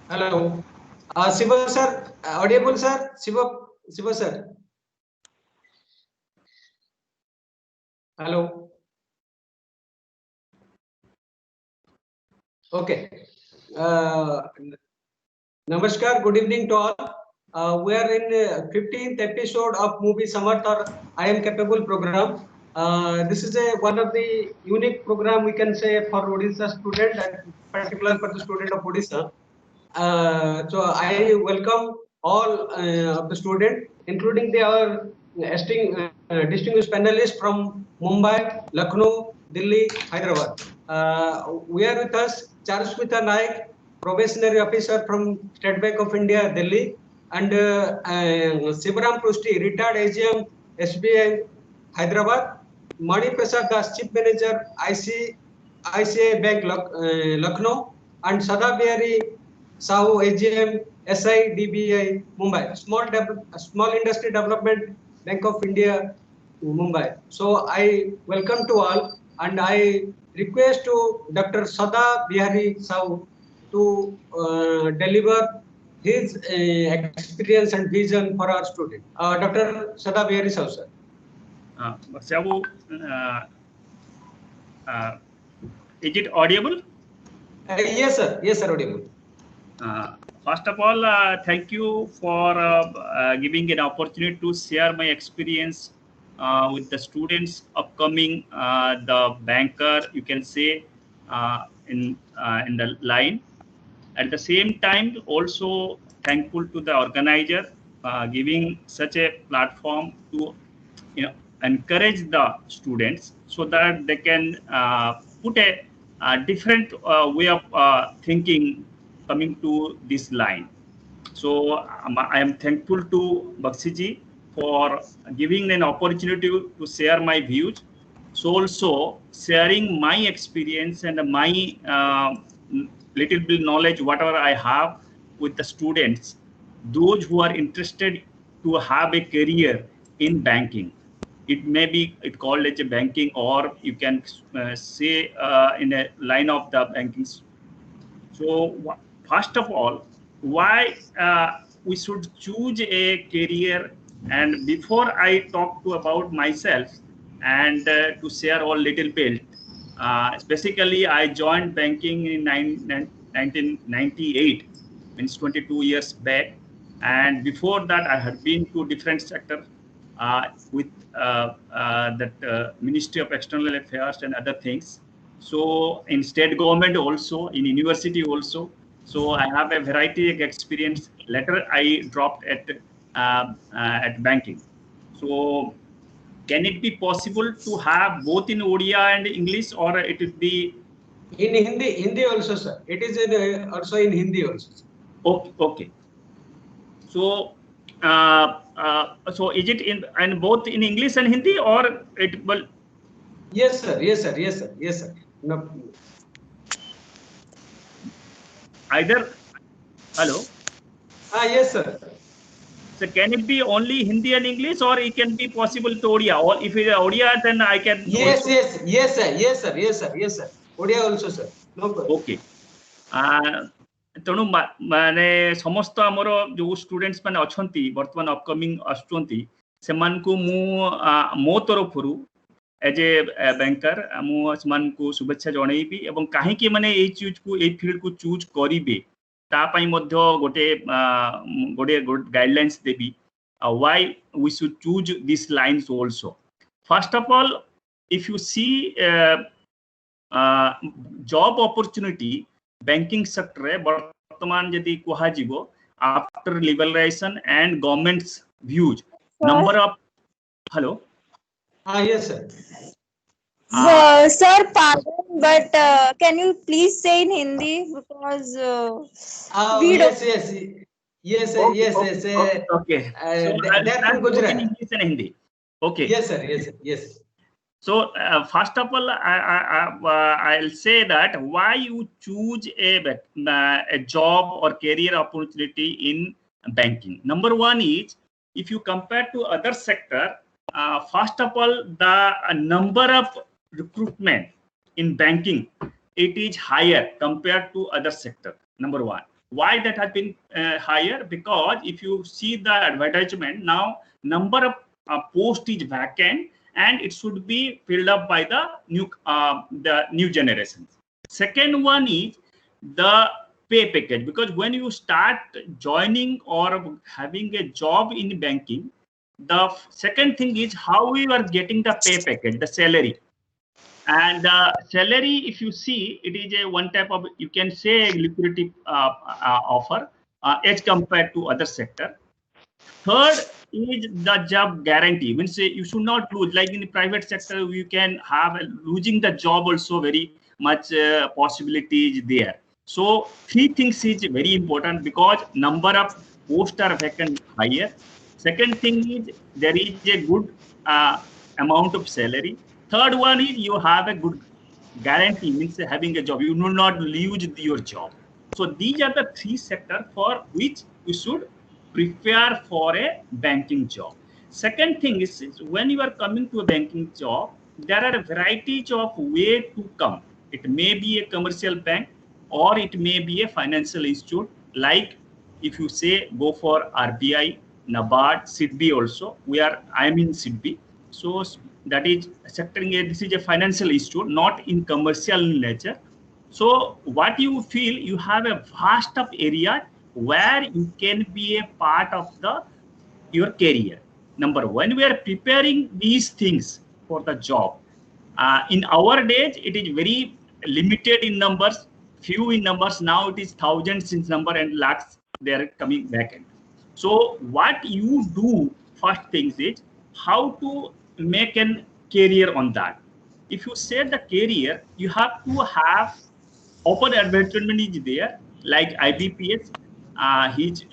Hello. Shiva sir, audible sir? Shiva sir. Hello. Okay. Namaskar. Good evening to all. We are in 15th episode of movie Samarth or I Am Capable program. This is one of the unique program we can say for Odisha student, and particular for the student of Odisha. So I welcome all of the student, including our distinguished panelists from Mumbai, Lucknow, Delhi, Hyderabad. We are with us Charusmita Naik, probationary officer from State Bank of India, Delhi, and Sivaram Prusti, retired AGM, SBI, Hyderabad. Mani Prasad Das, chief manager, ICICI Bank, Lucknow, and Sada Bihari Sahu, AGM, SI, DBI, Mumbai. Small Industry Development Bank of India, Mumbai. So I welcome to all, and I request to Dr. Sada Bihari Sahu to deliver his experience and vision for our student. Dr. Sada Bihari Sahu, sir. Sabu, is it audible? Yes, sir. Yes, sir. Audible. First of all, thank you for giving an opportunity to share my experience with the students upcoming the banker, you can say, in the line. At the same time, also thankful to the organizer giving such a platform to encourage the students so that they can put a different way of thinking coming to this line. So I am thankful to Bakshiji for giving an opportunity to share my views. So also sharing my experience and my little bit knowledge, whatever I have with the students, those who are interested to have a career in banking. It may be called as a banking, or you can say in a line of the banking. So first of all, why we should choose a career, and before I talk to about myself and to share a little bit, basically I joined banking in 1998, means 22 years back, and before that I had been to different sector with that Ministry of External Affairs and other things. So in state government also, in university also. So I have a variety of experience. Later I dropped at banking. So can it be possible to have both in Odia and English, or it would be in Hindi also, sir? It is also in Hindi also, sir. Okay, okay. So so is it in both in English and Hindi, or it will? Yes, sir. Yes, sir. Yes, sir. Yes, sir. No. Either. Hello. Yes, sir. So can it be only Hindi and English, or it can be possible to Odia? Or if it is Odia, then I can. Yes, also... yes, yes, sir. Yes, sir. Yes, sir. Yes, sir. Odia also, sir. No problem. Okay. ତେଣୁ ମାନେ ସମସ୍ତ ଆମର ଯୋଉ students ମାନେ ଅଛନ୍ତି ବର୍ତ୍ତମାନ upcoming ଆସୁଛନ୍ତି ସେମାନଙ୍କୁ ମୁଁ ମୋ ତରଫରୁ ଏଜ୍ ଏ ବ୍ୟାଙ୍କର ମୁଁ ସେମାନଙ୍କୁ ଶୁଭେଚ୍ଛା ଜଣେଇବି ଏବଂ କାହିଁକି ମାନେ ଏଇ ଫିଲ୍ଡକୁ ଚୁଜ୍ କରିବେ ତା ପାଇଁ ମଧ୍ୟ ଗୋଟେ ଗାଇଡଲାଇନ୍ସ ଦେବି why we should choose these lines also. First of all, if you see job opportunity banking sector रे वर्तमान यदि कुहा जीवो after liberalization and government's views number of hello yes sir. Sir, pardon, but can you please say in Hindi because we yes, yes, yes, okay, yes, okay, yes. Okay. So that in Gujarat. In English and Hindi. Okay. Yes, sir. Yes, sir. Yes. So first of all, I'll say that why you choose a job or career opportunity in banking. Number one is if you compare to other sector, first of all, the number of recruitment in banking, it is higher compared to other sector. Number one. Why that has been higher? Because if you see the advertisement now, number of post is vacant, and it should be filled up by the new generations. Second one is the pay package, because when you start joining or having a job in banking, the second thing is how you are getting the pay package, the salary. And salary, if you see, it is a one type of, you can say, liquidity offer as compared to other sector. Third is the job guarantee. Means you should not lose. Like in the private sector, you can have losing the job also very much possibilities there. So three things is very important, because number of posts are vacant higher. Second thing is there is a good amount of salary. Third one is you have a good guarantee, means having a job. You do not lose your job. So these are the three sectors for which you should prepare for a banking job. Second thing is when you are coming to a banking job, there are varieties of way to come. It may be a commercial bank, or it may be a financial institute. Like if you say go for RBI, NABARD, SIDBI also. I am in SIDBI. So that is sectoring a, this is a financial institute, not in commercial nature. So what you feel, you have a vast of area where you can be a part of your career. Number one, we are preparing these things for the job. In our days, it is very limited in numbers, few in numbers. Now it is thousands in number and lakhs they are coming back in. So what you do first things is how to make a career on that. If you say the career, you have to have open advertisement is there, like IBPS, he's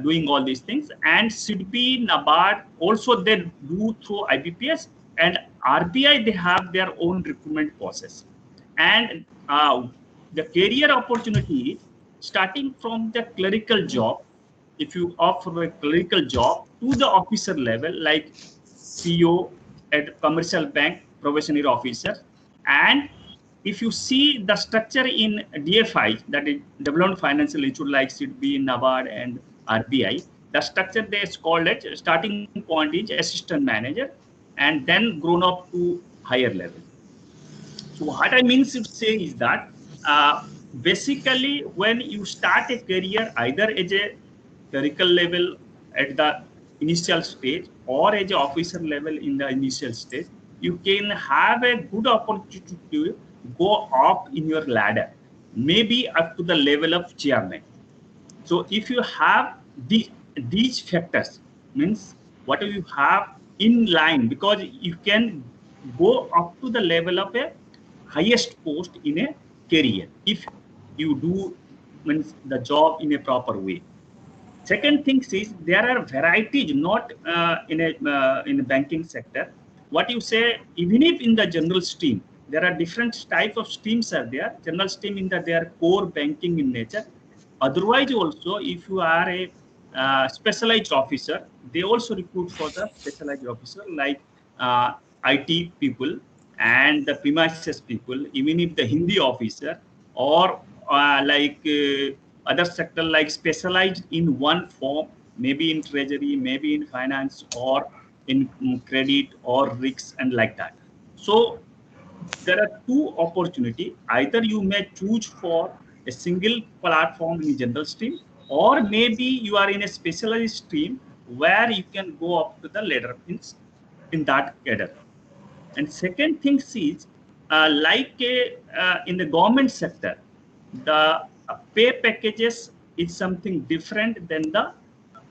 doing all these things, and SIDBI, NABARD also they do through IBPS, and RBI they have their own recruitment process. And the career opportunity is starting from the clerical job. If you offer a clerical job to the officer level, like CEO at commercial bank, probationary officer, and if you see the structure in DFI, that is Development Financial Institute, like SIDBI, NABARD, and RBI, the structure they is called it, starting point is assistant manager, and then grown up to higher level. So what I mean to say is that basically when you start a career either as a clerical level at the initial stage or as an officer level in the initial stage, you can have a good opportunity to go up in your ladder, maybe up to the level of chairman. So if you have these factors, means what do you have in line, because you can go up to the level of a highest post in a career if you do means the job in a proper way. Second thing is there are varieties, not in the banking sector. What you say, even if in the general stream, there are different type of streams are there. General stream in that they are core banking in nature. Otherwise, also if you are a specialized officer, they also recruit for the specialized officer like IT people and the premises people, even if the Hindi officer or other sector like specialized in one form, maybe in treasury, maybe in finance, or in credit or risks and like that. So there are two opportunity. Either you may choose for a single platform in general stream, or maybe you are in a specialized stream where you can go up to the ladder in that cadre. And second thing is, in the government sector, the pay packages is something different than the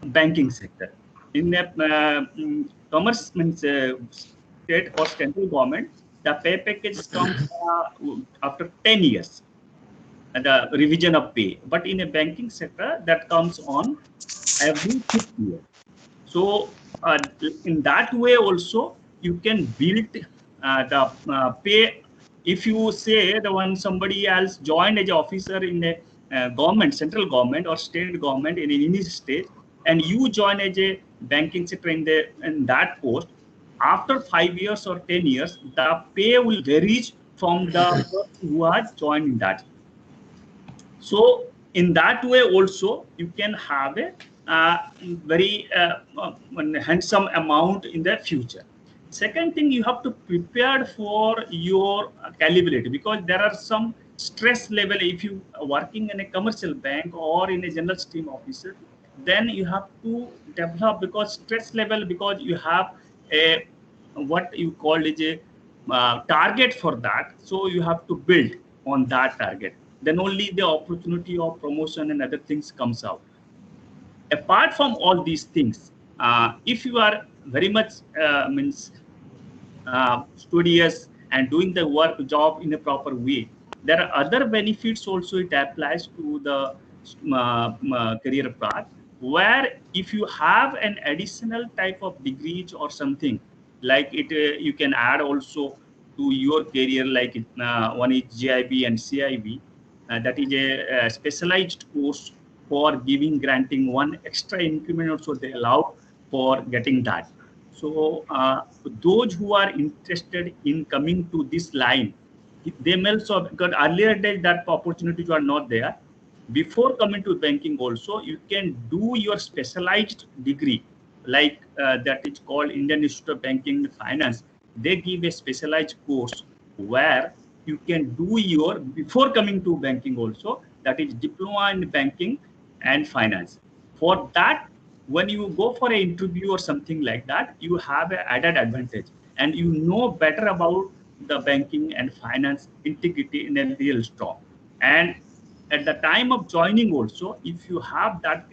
banking sector. In the commerce means state or central government, the pay package comes after 10 years, the revision of pay. But in a banking sector, that comes on every 5th year. So in that way also, you can build the pay. If you say the one somebody else joined as an officer in the government, central government or state government in any state, and you join as a banking sector in that post, after 5 years or 10 years, the pay will vary from the person who had joined in that. So in that way also you can have a very handsome amount in the future. Second thing, you have to prepare for your scalability, because there are some stress level if you are working in a commercial bank or in a general stream officer. Then you have to develop, because stress level, because you have a what you call is a target for that, so you have to build on that target. Then only the opportunity of promotion and other things comes out. Apart from all these things, if you are very much studious and doing the work job in a proper way, there are other benefits also it applies to the career path, where if you have an additional type of degrees or something like it, you can add also to your career, like one is GIB and CIB, that is a specialized course for granting one extra increment also they allow for getting that. So those who are interested in coming to this line, they may also, because earlier days that opportunities were not there. Before coming to banking also, you can do your specialized degree, like that is called Indian Institute of Banking and Finance. They give a specialized course where you can do your, before coming to banking also, that is diploma in banking and finance. For that, when you go for an interview or something like that, you have an added advantage, and you know better about the banking and finance integrity in a real strong. And at the time of joining also, if you have that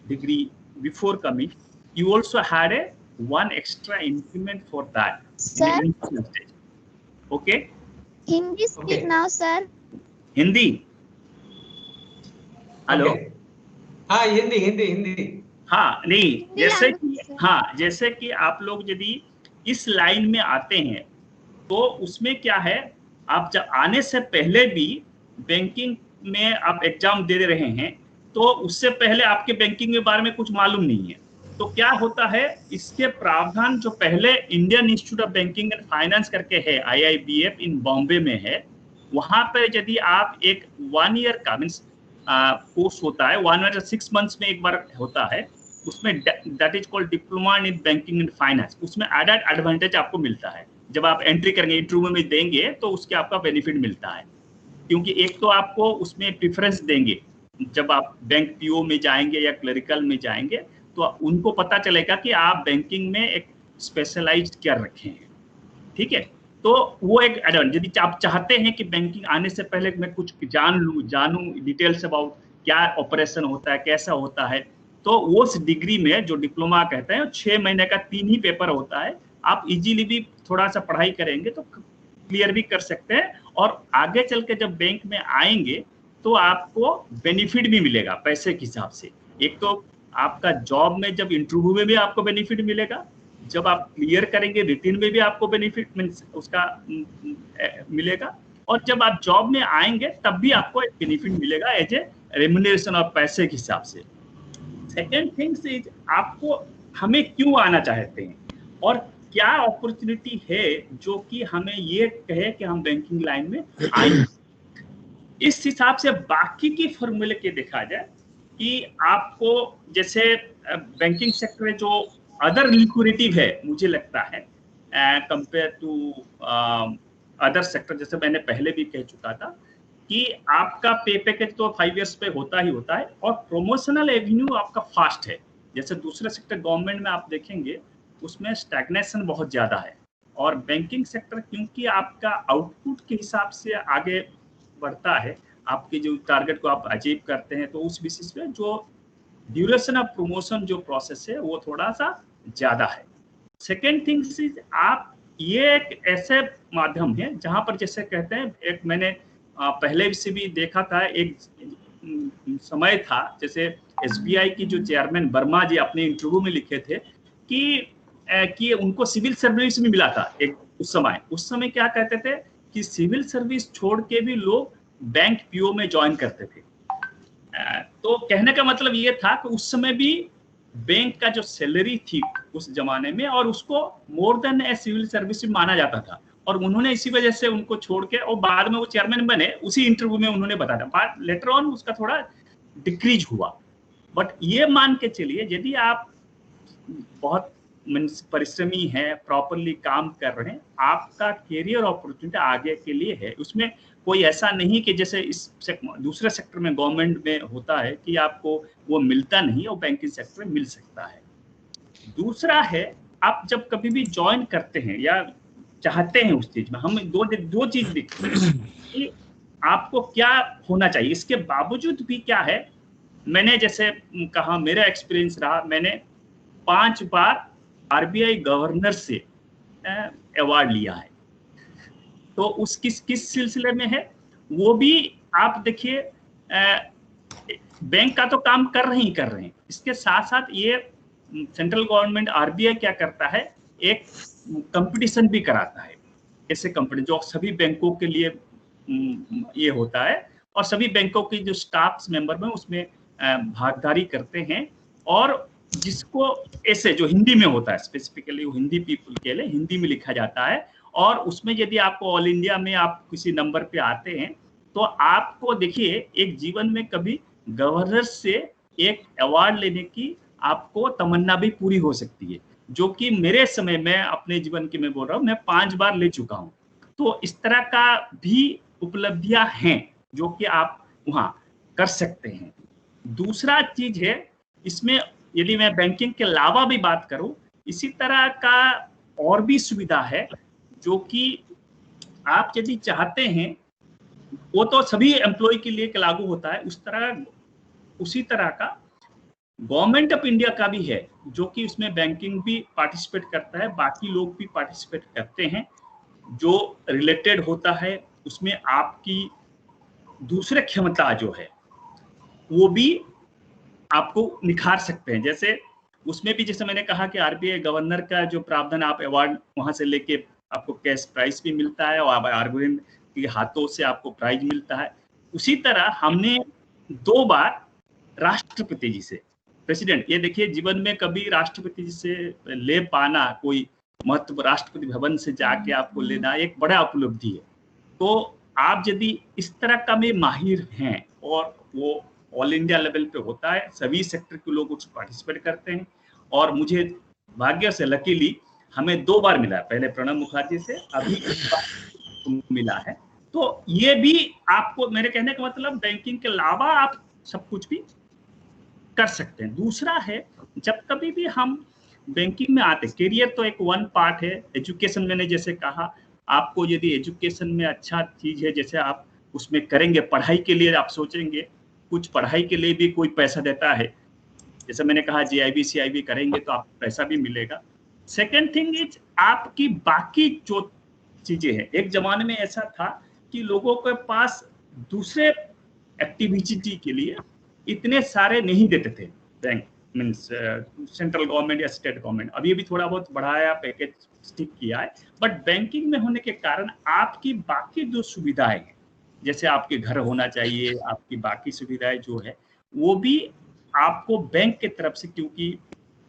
degree before coming, you also had a one extra increment for that. Sir, okay, Hindi speak now, sir. Hindi. Hello, हाँ हिंदी हिंदी हिंदी। हाँ नहीं, जैसे कि हाँ, जैसे कि आप लोग यदि इस लाइन में आते हैं तो उसमें क्या है, आप जब आने से पहले भी बैंकिंग में आप एग्जाम दे रहे हैं, तो उससे पहले आपके बैंकिंग के बारे में कुछ मालूम नहीं है। तो क्या होता है, इसके प्रावधान जो पहले Indian institute of banking and finance करके है, IIBF इन बॉम्बे में है, वहां पर यदि आप एक 1 ईयर का मीन्स कोर्स होता है, 1 ईयर 6 मंथ्स में एक बार होता है, उसमें that is called diploma in banking and finance. उसमें एडेड एडवांटेज आपको मिलता है, जब आप एंट्री करेंगे, इंटरव्यू में देंगे तो उसके आपका बेनिफिट मिलता है। क्योंकि एक तो आपको उसमें प्रेफरेंस देंगे, जब आप बैंक PO में जाएंगे या क्लरिकल में जाएंगे तो उनको पता चलेगा कि आप बैंकिंग में एक स्पेशलाइज्ड क्या रखे हैं, ठीक है। तो वो एक एडवांटेज, यदि आप चाहते हैं कि बैंकिंग आने से पहले मैं कुछ जानूं डिटेल्स अबाउट क्या ऑपरेशन होता है, कैसा होता है, तो वो उस डिग्री में जो डिप्लोमा कहते हैं 6 महीने का 3 ही पेपर होता है, आप इजीली भी थोड़ा सा पढ़ाई करेंगे तो क्लियर भी कर सकते हैं, और आगे चल के जब बैंक में आएंगे तो आपको बेनिफिट भी मिलेगा पैसे के हिसाब से। एक तो आपका जॉब में जब इंटरव्यू में भी आपको बेनिफिट मिलेगा, जब आप क्लियर करेंगे रिटर्न में भी आपको बेनिफिट मींस उसका मिलेगा, और जब आप जॉब में आएंगे तब भी आपको एक बेनिफिट मिलेगा एज ए रेम्यूनरेशन और पैसे के हिसाब से। सेकेंड थिंग्स इज, आपको हमें क्यों आना चाहते हैं और क्या अपॉर्चुनिटी है जो कि हमें ये कहे कि हम बैंकिंग लाइन में आए। इस हिसाब से बाकी की फॉर्मूले के देखा जाए कि आपको जैसे बैंकिंग सेक्टर में जो अदर लिक्विडिटी है, मुझे लगता है कंपेयर टू अदर सेक्टर, जैसे मैंने पहले भी कह चुका था कि आपका पे पैकेज तो 5 इयर्स पे होता ही होता है, और प्रोमोशनल एवेन्यू आपका फास्ट है। जैसे दूसरे सेक्टर गवर्नमेंट में आप देखेंगे उसमें स्टैग्नेशन बहुत ज़्यादा है, और बैंकिंग सेक्टर क्योंकि आपका आउटपुट के हिसाब से आगे बढ़ता है, आपके जो टारगेट को आप अचीव करते हैं, तो उस बेसिस पे जो ड्यूरेशन ऑफ प्रमोशन जो प्रोसेस है वो थोड़ा सा ज़्यादा है। सेकेंड थिंग्स इज, आप ये एक ऐसे माध्यम है जहाँ पर जैसे कहते हैं, एक मैंने पहले से भी देखा था, एक समय था जैसे SBI की जो चेयरमैन वर्मा जी अपने इंटरव्यू में लिखे थे कि उनको सिविल सर्विस भी मिला था एक उस समय क्या कहते थे कि सिविल सर्विस छोड़ के भी लोग बैंक PO में ज्वाइन करते थे। तो कहने का मतलब ये था कि उस समय भी बैंक का जो सैलरी थी उस जमाने में, और उसको more than a civil service माना जाता था, और उन्होंने इसी वजह से उनको छोड़ के, और बाद में वो चेयरमैन बने, उसी इंटरव्यू में उन्होंने बताया था। लेटर ऑन उसका थोड़ा डिक्रीज हुआ। बट ये मान के चलिए यदि आप बहुत परिश्रमी हैं, प्रॉपरली काम कर रहे हैं, आपका करियर अपॉर्चुनिटी आगे के लिए है। उसमें कोई ऐसा नहीं कि जैसे दूसरे सेक्टर में गवर्नमेंट में होता है कि आपको वो मिलता नहीं, और बैंकिंग सेक्टर में मिल सकता है। दूसरा है, आप जब कभी भी ज्वाइन करते हैं या चाहते हैं उस चीज में, हम दो चीज देखते हैं कि आपको क्या होना चाहिए। इसके बावजूद भी क्या है, मैंने जैसे कहा मेरा एक्सपीरियंस रहा, मैंने 5 बार आरबीआई गवर्नर से अवार्ड लिया है। तो उस किस सिलसिले में है वो भी आप देखिए, बैंक का तो काम कर रहे हैं, इसके साथ साथ ये सेंट्रल गवर्नमेंट आरबीआई क्या करता है, एक कंपटीशन भी कराता है। ऐसे कंपनी जो सभी बैंकों के लिए ये होता है, और सभी बैंकों की जो स्टाफ मेंबर में उसमें भागीदारी करते हैं, और जिसको ऐसे जो हिंदी में होता है, स्पेसिफिकली वो हिंदी पीपल के लिए हिंदी में लिखा जाता है। और उसमें यदि आपको ऑल इंडिया में आप किसी नंबर पे आते हैं तो आपको देखिए एक जीवन में कभी गवर्नर से एक अवार्ड लेने की आपको तमन्ना भी पूरी हो सकती है, जो कि मेरे समय में अपने जीवन की मैं बोल रहा हूँ, मैं 5 बार ले चुका हूँ। तो इस तरह का भी उपलब्धियां हैं जो कि आप वहाँ कर सकते हैं। दूसरा चीज है, इसमें यदि मैं बैंकिंग के अलावा भी बात करूं, इसी तरह का और भी सुविधा है जो कि आप यदि चाहते हैं, वो तो सभी एम्प्लॉय के लिए लागू होता है, उसी तरह का गवर्नमेंट ऑफ इंडिया का भी है, जो कि उसमें बैंकिंग भी पार्टिसिपेट करता है, बाकी लोग भी पार्टिसिपेट करते हैं। जो रिलेटेड होता है उसमें आपकी दूसरे क्षमता जो है वो भी आपको निखार सकते हैं। जैसे उसमें भी जैसे मैंने कहा कि आरबीआई गवर्नर का जो प्रावधान, आप अवार्ड वहां से लेके आपको कैश प्राइज भी मिलता है, और आरबीआई के हाथों से आपको प्राइज मिलता है। उसी तरह हमने 2 बार राष्ट्रपति जी से, प्रेसिडेंट, ये देखिए जीवन में कभी राष्ट्रपति जी से ले पाना, कोई महत्व राष्ट्रपति भवन से जाके आपको लेना एक बड़ा उपलब्धि है। तो आप यदि इस तरह का में माहिर हैं, और वो ऑल इंडिया लेवल पे होता है, सभी सेक्टर के लोग उसमें पार्टिसिपेट करते हैं, और मुझे भाग्य से लकीली हमें 2 बार मिला है, पहले प्रणब मुखर्जी से, अभी इस बार मिला है। तो ये भी आपको, मेरे कहने का मतलब बैंकिंग के अलावा आप सब कुछ भी कर सकते हैं। दूसरा है, जब कभी भी हम बैंकिंग में आते, करियर तो एक वन पार्ट है, एजुकेशन मैंने जैसे कहा, आपको यदि एजुकेशन में अच्छा चीज है, जैसे आप उसमें करेंगे, पढ़ाई के लिए आप सोचेंगे, कुछ पढ़ाई के लिए भी कोई पैसा देता है, जैसे मैंने कहा जीआईबी सीआईबी करेंगे तो आपको पैसा भी मिलेगा। सेकेंड थिंग इज आपकी बाकी जो चीजें हैं, एक जमाने में ऐसा था कि लोगों के पास दूसरे एक्टिविटी के लिए इतने सारे नहीं देते थे बैंक, मीन्स सेंट्रल गवर्नमेंट या स्टेट गवर्नमेंट। अभी भी थोड़ा बहुत बढ़ाया, पैकेज स्टिक किया है, बट बैंकिंग में होने के कारण आपकी बाकी जो सुविधाएं हैं, जैसे आपके घर होना चाहिए, आपकी बाकी सुविधाएं जो है वो भी आपको बैंक के तरफ से, क्योंकि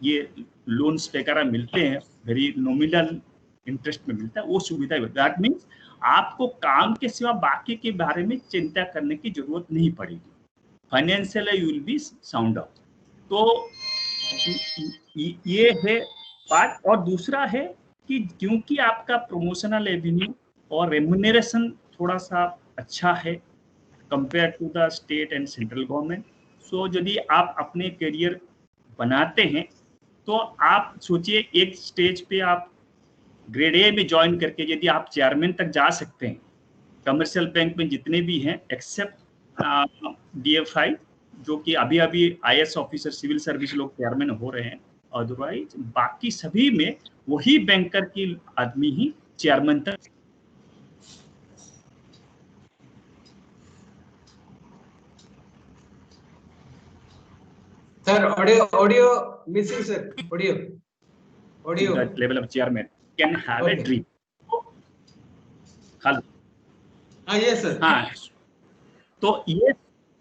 ये लोन्स वगैरह मिलते हैं, वेरी नॉमिनल इंटरेस्ट में मिलता है, वो सुविधा। दैट मीन्स आपको काम के सिवा बाकी के बारे में चिंता करने की जरूरत नहीं पड़ेगी, financially you will be sound out. तो ये है पार्ट। और दूसरा है कि क्योंकि आपका प्रमोशनल रेवेन्यू और रेम्युनरेशन थोड़ा सा अच्छा है compare to the state and central government, so यदि आप अपने करियर बनाते हैं तो आप सोचिए, एक स्टेज पे आप ग्रेड ए में ज्वाइन करके यदि आप चेयरमैन तक जा सकते हैं, कमर्शियल बैंक में जितने भी हैं एक्सेप्ट DFI, जो कि अभी IAS ऑफिसर सिविल सर्विस लोग चेयरमैन हो रहे हैं, अदरवाइज बाकी सभी में वही बैंकर की आदमी ही चेयरमैन तक। Sir, audio missing, sir. Audio. That level of chairman can have a dream. Hello, Yes, sir. हाँ, तो ये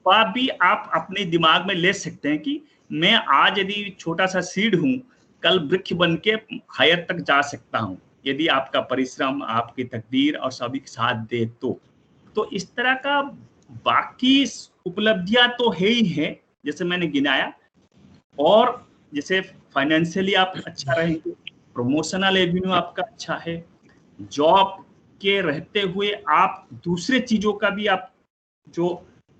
बात भी आप अपने दिमाग में ले सकते हैं कि मैं आज यदि छोटा सा सीड हूँ, कल वृक्ष बन के हायर तक जा सकता हूँ, यदि आपका परिश्रम, आपकी तकदीर और सभी साथ दे तो इस तरह का बाकी उपलब्धियां तो है ही है, जैसे मैंने गिनाया, और जैसे फाइनेंशियली आप अच्छा रहेंगे, प्रमोशनल एवेन्यू आपका अच्छा है, जॉब के रहते हुए आप दूसरे चीजों का भी आप जो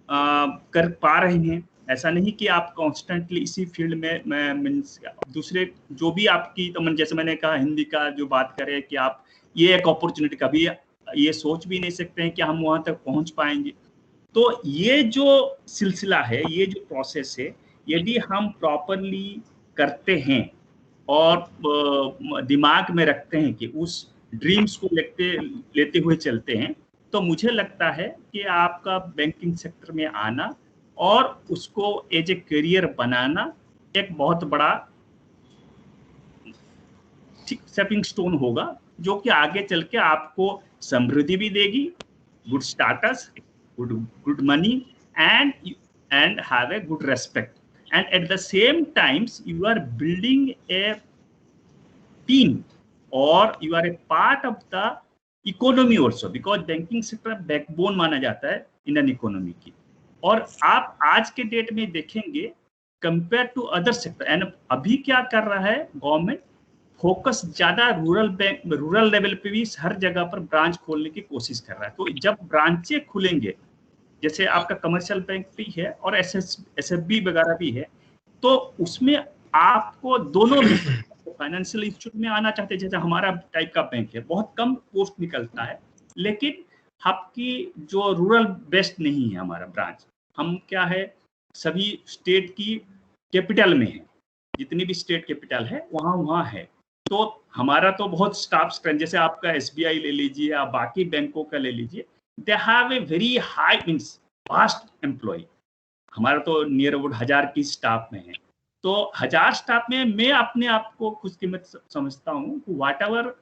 कर पा रहे हैं। ऐसा नहीं कि आप कॉन्स्टेंटली इसी फील्ड में मीन्स दूसरे जो भी आपकी, तो जैसे मैंने कहा हिंदी का जो बात करें कि आप ये एक अपॉर्चुनिटी, कभी ये सोच भी नहीं सकते हैं कि हम वहां तक पहुंच पाएंगे। तो ये जो सिलसिला है, ये जो प्रोसेस है, यदि हम प्रॉपरली करते हैं और दिमाग में रखते हैं कि उस ड्रीम्स को लेते हुए चलते हैं, तो मुझे लगता है कि आपका बैंकिंग सेक्टर में आना और उसको एज ए करियर बनाना एक बहुत बड़ा स्टेपिंग स्टोन होगा, जो कि आगे चल के आपको समृद्धि भी देगी, good status, good money, and have a good respect, and at the same times you are building a team, or you are a part of the economy also, because banking sector backbone माना जाता है Indian economy की। और आप आज के date में देखेंगे compare to other sector, and अभी क्या कर रहा है गवर्नमेंट, फोकस ज्यादा रूरल लेवल पे भी हर जगह पर ब्रांच खोलने की कोशिश कर रहा है। तो जब ब्रांचें खुलेंगे, जैसे आपका कमर्शियल बैंक भी है और एसएफबी वगैरह भी है, तो उसमें आपको दोनों में फाइनेंशियल इंस्टीट्यूट में आना चाहते हैं, जैसे हमारा टाइप का बैंक है, बहुत कम पोस्ट निकलता है, लेकिन आपकी जो रूरल बेस्ड नहीं है हमारा ब्रांच, हम क्या है सभी स्टेट की कैपिटल में है, जितनी भी स्टेट कैपिटल है वहाँ है। तो हमारा तो बहुत स्टाफ स्ट्रेंथ, जैसे आपका एसबीआई ले लीजिए या बाकी बैंकों का ले लीजिए, they have a very high means fast employ. हमारा तो नियर अबाउट 1000 की स्टाफ में है। तो 1000 स्टाफ में मैं अपने आप को खुशकिस्मत समझता हूँ, whatever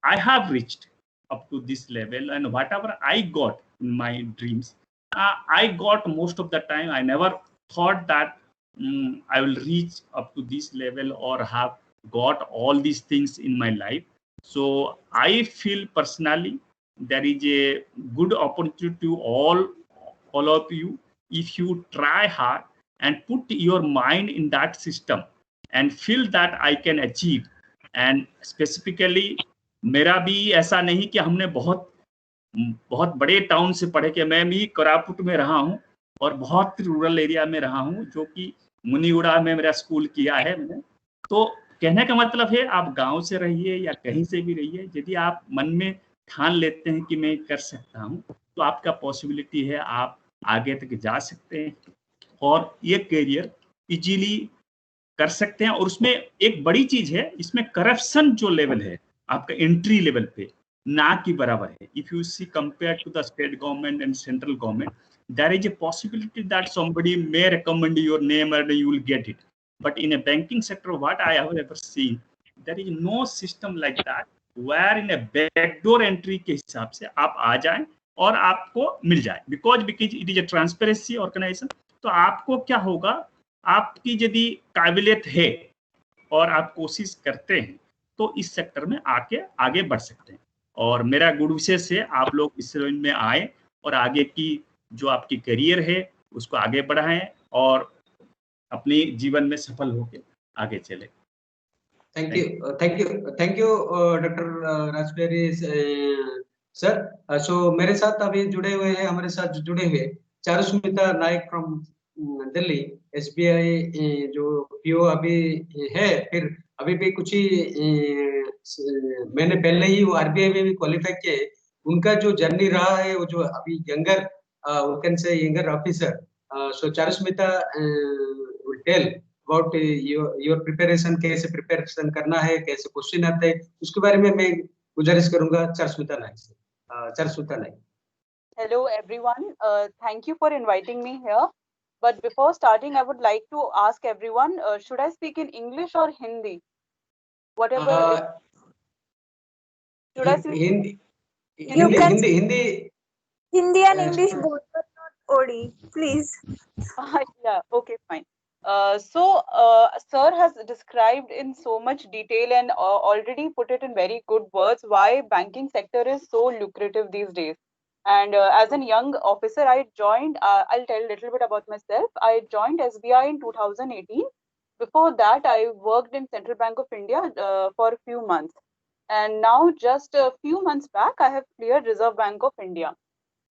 I have reached up to this level and whatever I got in my dreams, I got most of the time. I never thought that I will reach up to this level or have got all these things in my life. So I feel personally there is a good opportunity to all of you, if you try hard and put your mind in that system and feel that I can achieve. And specifically मेरा भी ऐसा नहीं कि हमने बहुत बड़े town से पढ़े, कि मैं भी कोरापुट में रहा हूँ और बहुत रूरल एरिया में रहा हूँ, जो कि मुनीगुड़ा में मेरा स्कूल किया है मैंने। तो कहने का मतलब है, आप गांव से रहिए या कहीं से भी रहिए, यदि आप मन में ठान लेते हैं कि मैं कर सकता हूँ, तो आपका पॉसिबिलिटी है आप आगे तक जा सकते हैं और ये करियर इजीली कर सकते हैं। और उसमें एक बड़ी चीज है, इसमें करप्शन जो लेवल है आपका एंट्री लेवल पे ना की बराबर है। If you see compare to the state government and central government, there is a possibility that somebody may recommend your name and you will get it, but in a banking sector what I have ever seen, there is no system like that where in a backdoor entry के हिसाब से आप आ जाएं और आपको मिल जाए, because it is a transparency organization। तो आपको क्या होगा, आपकी यदि काबिलियत है और आप कोशिश करते हैं तो इस सेक्टर में आगे बढ़ सकते हैं। और मेरा गुड विशेष है आप लोग इस रेंज में आए और आगे की जो आपकी करियर है उसको आगे बढ़ाएं और अपने जीवन में सफल होकर आगे चले। Thank you doctor Rajberi sir. So मेरे साथ अभी जुड़े हुए हैं, हमारे साथ जुड़े हुए चारुस्मिता नायक फ्रॉम दिल्ली, एसबीआई जो पीओ अभी है, फिर अभी भी कुछ ही मैंने पहले ही वो आरबीआई में भी क्वालिफाई किए। उनका जो जर्नी रहा है, वो जो अभी younger officer, so Charusmita will tell about your preparation, कैसे प्रिपरेशन करना है, कैसे क्वेश्चन आते हैं, उसके बारे में मैं गुजारिश करूंगा चारुस्मिता नायक से। चारुस्मिता नायक। Hello everyone, thank you for inviting me here. But before starting, I would like to ask everyone, should I speak in English or Hindi? Whatever. Should I speak? Hindi and English both, but not OD, please. Yeah, okay, fine. Sir has described in so much detail and already put it in very good words why banking sector is so lucrative these days. And as a young officer, I joined, I'll tell a little bit about myself. I joined SBI in 2018. Before that, I worked in Central Bank of India for a few months. And now, just a few months back, I have cleared Reserve Bank of India.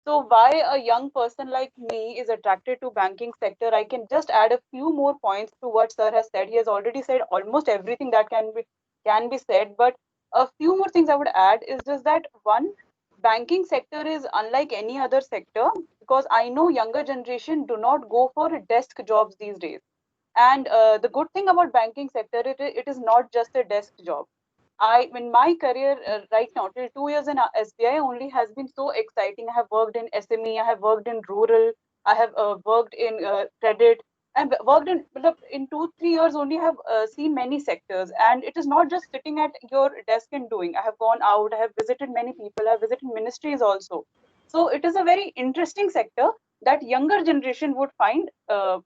So why a young person like me is attracted to banking sector, I can just add a few more points to what sir has said. He has already said almost everything that can be said, but a few more things I would add is just that one, banking sector is unlike any other sector because I know younger generation do not go for desk jobs these days. And the good thing about banking sector, it is not just a desk job. In my career right now, till 2 years in SBI only has been so exciting. I have worked in SME, I have worked in rural, I have worked in credit, and worked in 2 3 years only. I have seen many sectors, and it is not just sitting at your desk and doing. I have gone out, I have visited many people, I have visited ministries also. So it is a very interesting sector that younger generation would find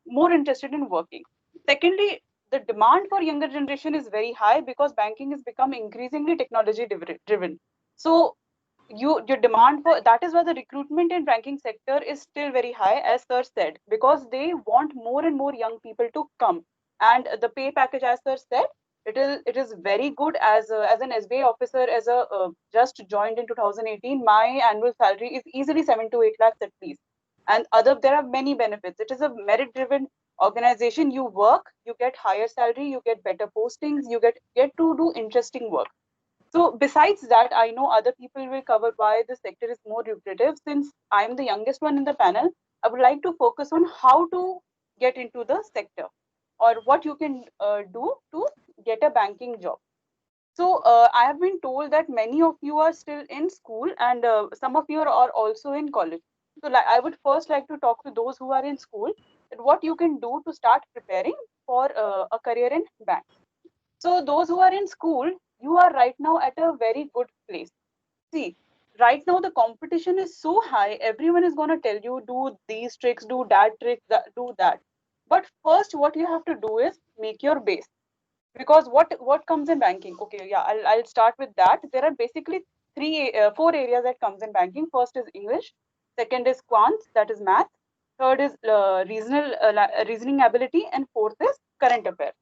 more interested in working. Secondly, the demand for younger generation is very high because banking has become increasingly technology driven. So your demand for that is why the recruitment in banking sector is still very high, as sir said, because they want more and more young people to come. And the pay package, as sir said, it is very good. As an SBA officer, as a just joined in 2018, my annual salary is easily 7 to 8 lakhs at least. And there are many benefits. It is a merit driven organization. You work, you get higher salary, you get better postings, you get to do interesting work. So besides that, I know other people will cover why the sector is more lucrative. Since I'm the youngest one in the panel, I would like to focus on how to get into the sector or what you can do to get a banking job. So I have been told that many of you are still in school and some of you are also in college. So I would first like to talk to those who are in school that what you can do to start preparing for a career in bank. So those who are in school, you are right now at a very good place. See, right now the competition is so high. Everyone is going to tell you do these tricks, do that trick, do that. But first, what you have to do is make your base. Because what comes in banking? Okay, yeah, I'll start with that. There are basically four areas that comes in banking. First is English. Second is quants, that is math. Third is reasoning ability, and fourth is current affairs.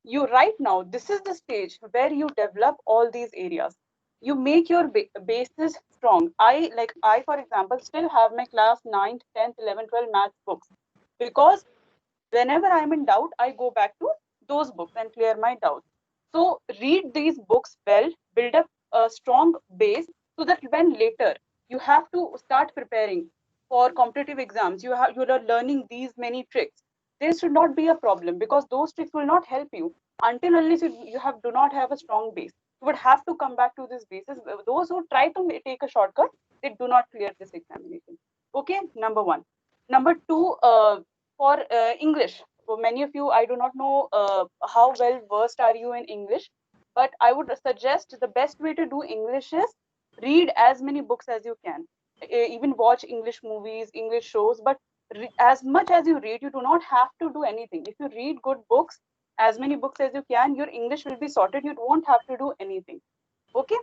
You right now, this is the stage where you develop all these areas. You make your basis strong. I for example still have my class 9th, 10th, 11th, 12th maths books because whenever I'm in doubt, I go back to those books and clear my doubts. So read these books well, build up a strong base so that when later you have to start preparing for competitive exams, you are learning these many tricks. There should not be a problem because those tricks will not help you until unless you do not have a strong base. You would have to come back to this basis. Those who try to take a shortcut, they do not clear this examination. Okay, number one. Number two, for English. For many of you, I do not know how well versed are you in English, but I would suggest the best way to do English is read as many books as you can. Even watch English movies, English shows, but as much as you read, you do not have to do anything. If you read good books, as many books as you can, your English will be sorted. You won't have to do anything. Okay.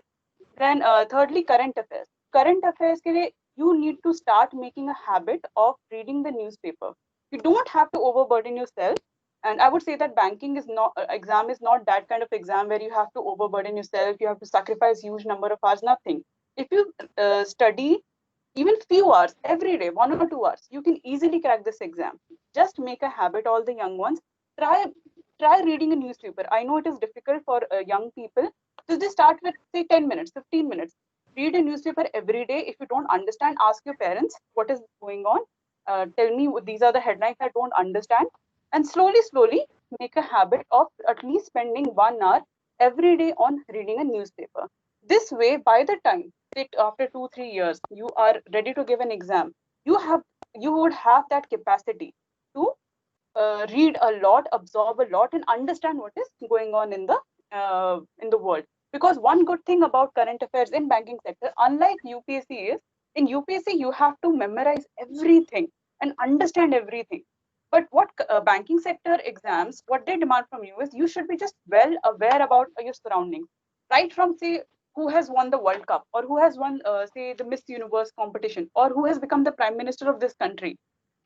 Then thirdly, current affairs. Current affairs ke liye, you need to start making a habit of reading the newspaper. You don't have to overburden yourself. And I would say that banking is not exam is not that kind of exam where you have to overburden yourself. You have to sacrifice huge number of hours. Nothing. If you study even few hours every day, 1 or 2 hours, you can easily crack this exam. Just make a habit. All the young ones try reading a newspaper. I know it is difficult for young people. So just start with say 10 minutes, 15 minutes. Read a newspaper every day. If you don't understand, ask your parents what is going on. Tell me these are the headlines I don't understand. And slowly make a habit of at least spending 1 hour every day on reading a newspaper. This way, by the time after 2 3 years you are ready to give an exam, you would have that capacity to read a lot, absorb a lot, and understand what is going on in the world. Because one good thing about current affairs in banking sector, unlike UPSC, is in UPSC you have to memorize everything and understand everything. But what banking sector exams, what they demand from you is you should be just well aware about your surroundings. Right from say who has won the World Cup, or who has won, say, the Miss Universe competition, or who has become the Prime Minister of this country.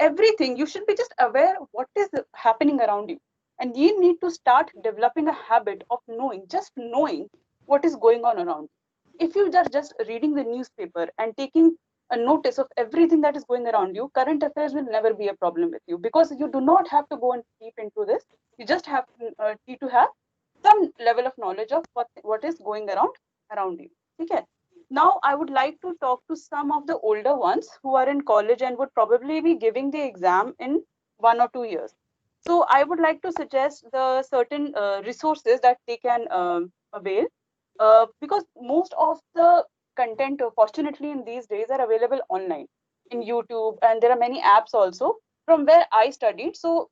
Everything, you should be just aware what is happening around you. And you need to start developing a habit of knowing, just knowing what is going on around you. If you are just reading the newspaper and taking a notice of everything that is going around you, current affairs will never be a problem with you, because you do not have to go and deep into this. You just have need to have some level of knowledge of what is going around you. Okay. Now I would like to talk to some of the older ones who are in college and would probably be giving the exam in 1 or 2 years. So I would like to suggest the certain resources that they can avail, because most of the content, fortunately, in these days are available online in YouTube, and there are many apps also from where I studied. So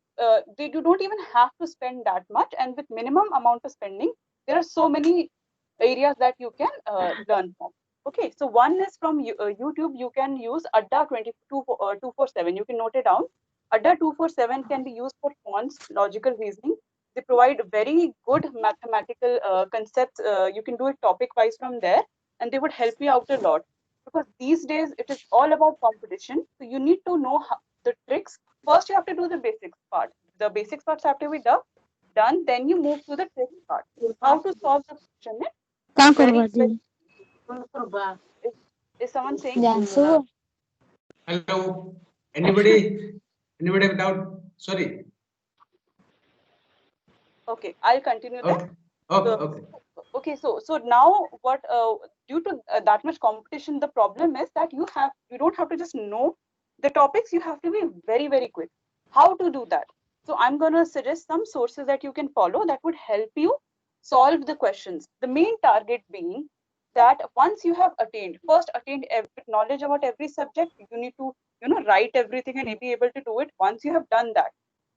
they do not even have to spend that much, and with minimum amount of spending, there are so many areas that you can learn from. Okay, so one is from YouTube. You can use Adda 247. You can note it down. Adda 247 can be used for fonts, logical reasoning. They provide very good mathematical concepts. You can do it topic wise from there, and they would help you out a lot. Because these days it is all about competition. So you need to know the tricks. First, you have to do the basics part. The basics parts have to be done. Then you move to the tricks part. How to solve the question? Very, is someone saying? So Hello. Anybody? Anybody without? Sorry. Okay, I'll continue then. Okay. Okay. So, Okay. okay, so now what? Due to that much competition, the problem is that you don't have to just know the topics. You have to be very quick. How to do that? So I'm gonna suggest some sources that you can follow that would help you solve the questions. The main target being that once you have attained knowledge about every subject, you need to write everything and be able to do it. Once you have done that,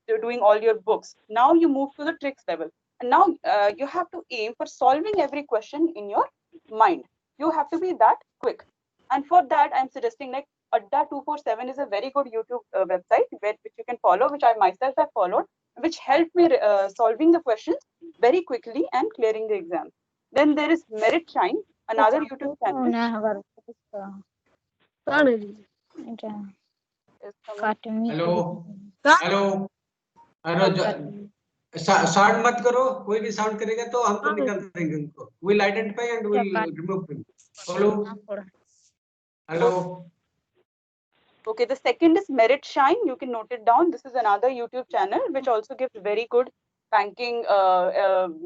you're doing all your books. Now you move to the tricks level, and now you have to aim for solving every question in your mind. You have to be that quick, and for that I'm suggesting like Adda 247 is a very good YouTube website which you can follow, which I myself have followed, which helped me solving the questions very quickly and clearing the exam. Then there is Merit Shine, another YouTube channel. Is someone hello hello hello sound मत करो कोई भी sound करेगा तो हम तो निकाल देंगे उनको will identify and will remove him hello hello Okay, the second is Merit Shine. You can note it down. This is another YouTube channel which also gives very good banking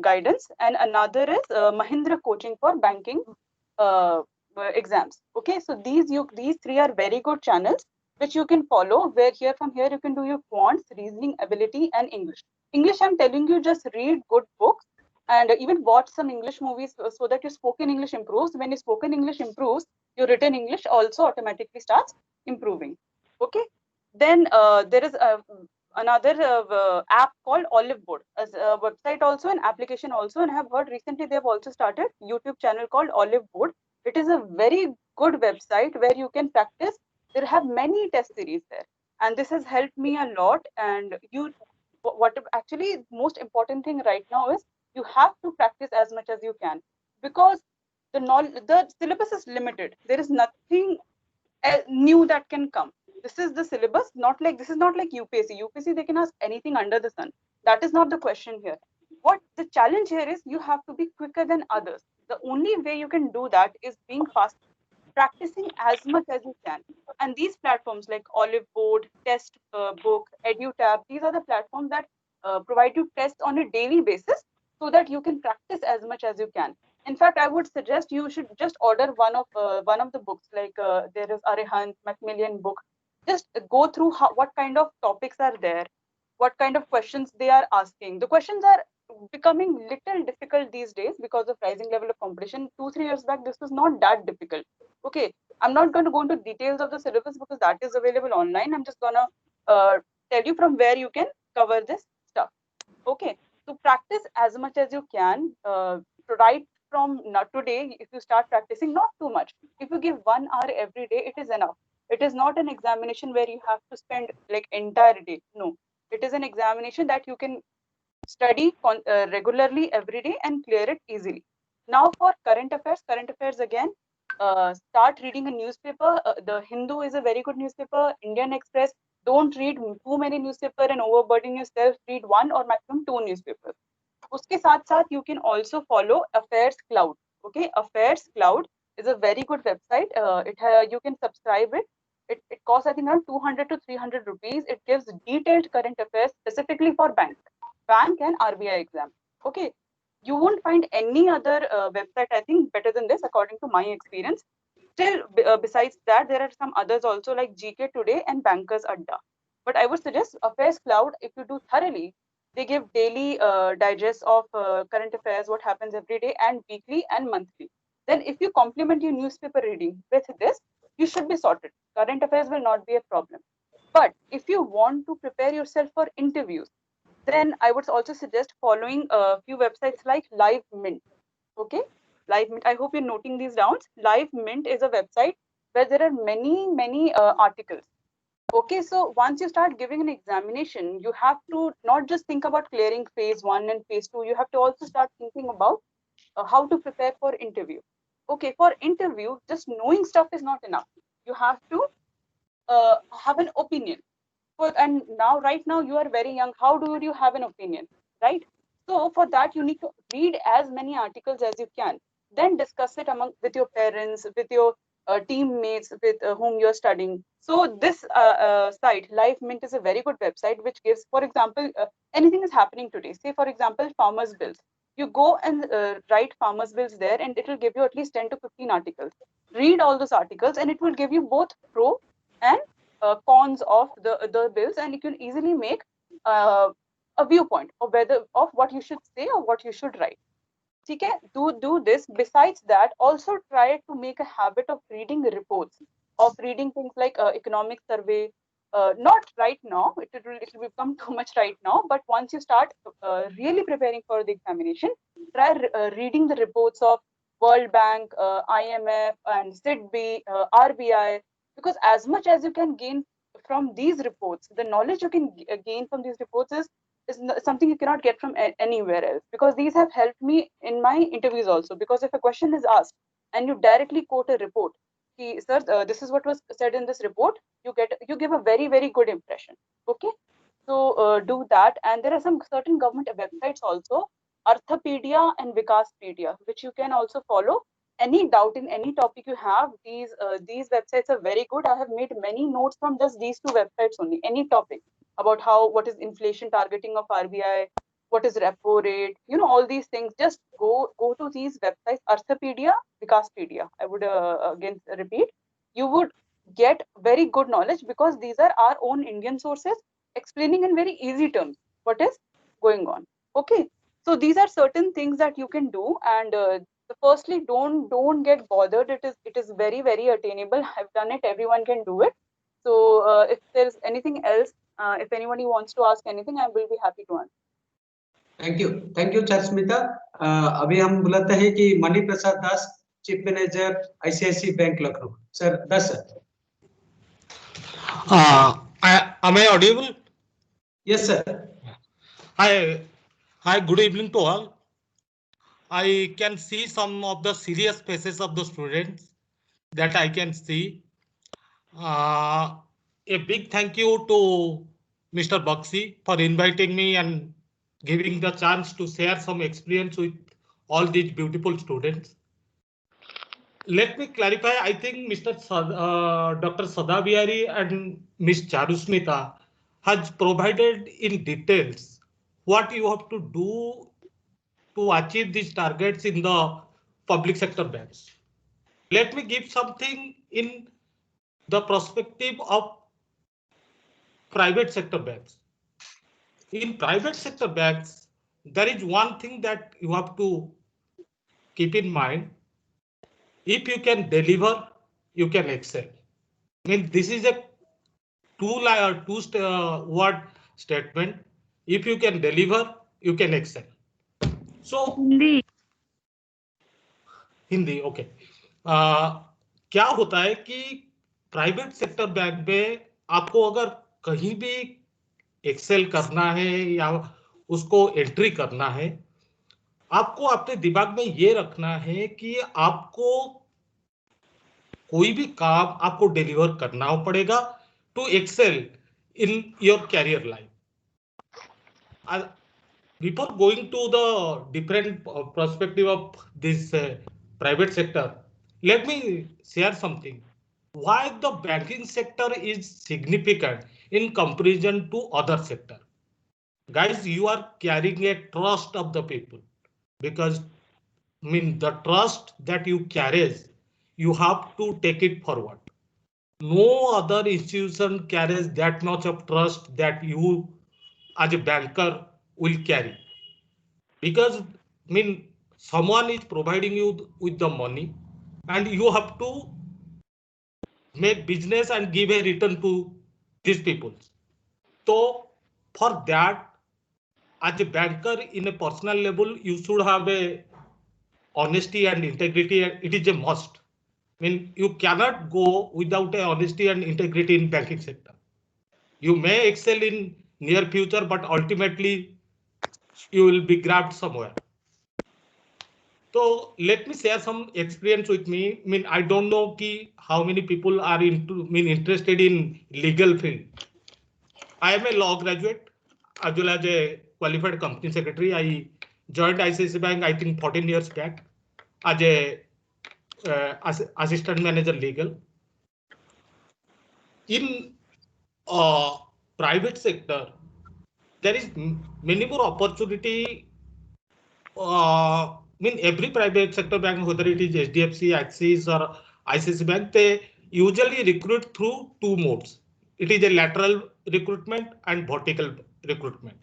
guidance. And another is Mahindra Coaching for banking exams. Okay, so these three are very good channels which you can follow. Where from here you can do your quants, reasoning ability, and English. English, I'm telling you, just read good books and even watch some English movies so that your spoken English improves. When your spoken English improves, your written English also automatically starts improving. Okay, then there is another app called Olive Board, as a website also, an application also, and I have heard recently they have also started YouTube channel called Olive Board. It is a very good website where you can practice. There have many test series there, and this has helped me a lot. And what actually most important thing right now is you have to practice as much as you can, because the syllabus is limited. There is nothing new that can come. This is the syllabus. This is not like UPSC. UPSC, they can ask anything under the sun. That is not the question here. What the challenge here is, you have to be quicker than others. The only way you can do that is being fast, practicing as much as you can. And these platforms like Olive Board, Test Book, EduTab, these are the platforms that provide you tests on a daily basis so that you can practice as much as you can. In fact, I would suggest you should just order one of the books. Like there is Arihant Macmillan book. Just go through what kind of topics are there, what kind of questions they are asking. The questions are becoming little difficult these days because of rising level of competition. 2-3 years back, this was not that difficult. Okay, I'm not going to go into details of the syllabus because that is available online. I'm just gonna tell you from where you can cover this stuff. Okay, so practice as much as you can. Right from not today, if you start practicing, not too much. If you give 1 hour every day, it is enough. It is not an examination where you have to spend like entire day. No, it is an examination that you can study regularly every day and clear it easily. Now for current affairs again, start reading a newspaper. The Hindu is a very good newspaper. Indian Express. Don't read too many newspapers and overburden yourself. Read one or maximum two newspapers. उसके साथ साथ you can also follow Affairs Cloud. Okay, Affairs Cloud is a very good website. You can subscribe it. It costs I think around 200 to 300 rupees. It gives detailed current affairs specifically for bank and RBI exam. Okay, you won't find any other website I think better than this according to my experience. Still, besides that, there are some others also like GK Today and Bankers Adda. But I would suggest Affairs Cloud, if you do thoroughly, they give daily digests of current affairs, what happens every day, and weekly and monthly. Then if you complement your newspaper reading with this, you should be sorted. Current affairs will not be a problem. But if you want to prepare yourself for interviews, then I would also suggest following a few websites like Live Mint. Okay, Live Mint. I hope you're noting these down. Live Mint is a website where there are many articles. Okay, so once you start giving an examination, you have to not just think about clearing phase 1 and phase 2. You have to also start thinking about how to prepare for interview. Okay, for interview, just knowing stuff is not enough. You have to have an opinion. And now, right now, you are very young. How do you have an opinion, right? So for that, you need to read as many articles as you can. Then discuss it with your parents, with your teammates with whom you're studying. So this site, Live Mint, is a very good website which gives, for example, anything is happening today. Say, for example, farmers' bills. You go and write farmers' bills there, and it will give you at least 10 to 15 articles. Read all those articles, and it will give you both pro and cons of the bills, and you can easily make a viewpoint of what you should say or what you should write. Okay, do this. Besides that, also try to make a habit of reading the reports, of reading things like economic survey. Not right now, it will become too much right now, but once you start really preparing for the examination, try reading the reports of World Bank, IMF, and SIDBI, RBI, because as much as you can gain from these reports, the knowledge you can gain from these reports is something you cannot get from anywhere else, because these have helped me in my interviews also. Because if a question is asked and you directly quote a report, sir, this is what was said in this report, you give a very good impression. Okay, so do that. And there are some certain government websites also, Arthapedia and Vikaspedia, which you can also follow. Any doubt in any topic you have, these websites are very good. I have made many notes from just these two websites only. Any topic about what is inflation targeting of RBI, what is repo rate, all these things. Just go to these websites, Arthapedia, Vikaspedia. I would again repeat, you would get very good knowledge, because these are our own Indian sources explaining in very easy terms what is going on. Okay, so these are certain things that you can do. And firstly, don't get bothered. It is very attainable. I've done it. Everyone can do it. So if there's anything else, if anybody wants to ask anything, I will be happy to answer. Thank you Charusmita. अभी हम बुलाते हैं कि Mani Prasad Das, chief manager ICICI bank Lucknow. Sir, Das sir. Am I audible? Yes, sir. Hi, good evening to all. I can see some of the serious faces of the students that I can see. A big thank you to Mr. Bakshi for inviting me and giving the chance to share some experience with all these beautiful students. Let me clarify. I think Dr. Sadabihari and Ms. Charusmita has provided in details what you have to do to achieve these targets in the public sector banks. Let me give something in the perspective of private sector banks. In private sector banks, there is one thing that you have to keep in mind. If you can deliver, you can excel. I mean, this is a two-word statement. If you can deliver, you can excel. So Hindi okay. क्या होता है कि private sector bank में आपको अगर कहीं भी Excel करना है या उसको एंट्री करना है, आपको अपने दिमाग में ये रखना है कि आपको कोई भी काम आपको डिलीवर करना पड़ेगा to excel in your career life. Before going to the different perspective of this private sector, let me share something. Why the banking sector is significant in comparison to other sector? Guys, you are carrying a trust of the people, because the trust that you carry, you have to take it forward. No other institution carries that much of trust that you as a banker will carry. Because someone is providing you with the money and you have to make business and give a return to these people. So for that, as a banker in a personal level, you should have a honesty and integrity. It is a must. You cannot go without a honesty and integrity in banking sector. You may excel in near future, but ultimately you will be grabbed somewhere. So let me share some experience with me. I don't know how many people are interested in legal field. I am a law graduate as well as a qualified company secretary. I joined ICICI Bank, I think 14 years back as a assistant manager legal. In private sector, there is many more opportunity. Every private sector bank, whether it is HDFC, Axis or ICICI Bank, they usually recruit through two modes. It is a lateral recruitment and vertical recruitment.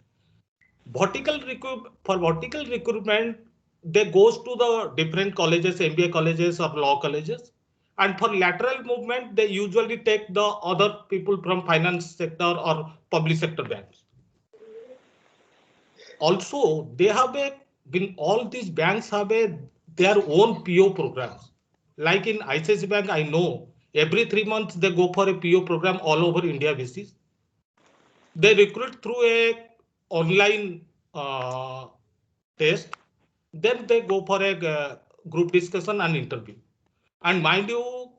For vertical recruitment, they goes to the different colleges, MBA colleges or law colleges. And for lateral movement, they usually take the other people from finance sector or public sector banks. Also, they have all these banks have their own PO programs. Like in ICICI Bank, I know every 3 months they go for a PO program all over India basis. They recruit through a online test. Then they go for a group discussion and interview. And mind you,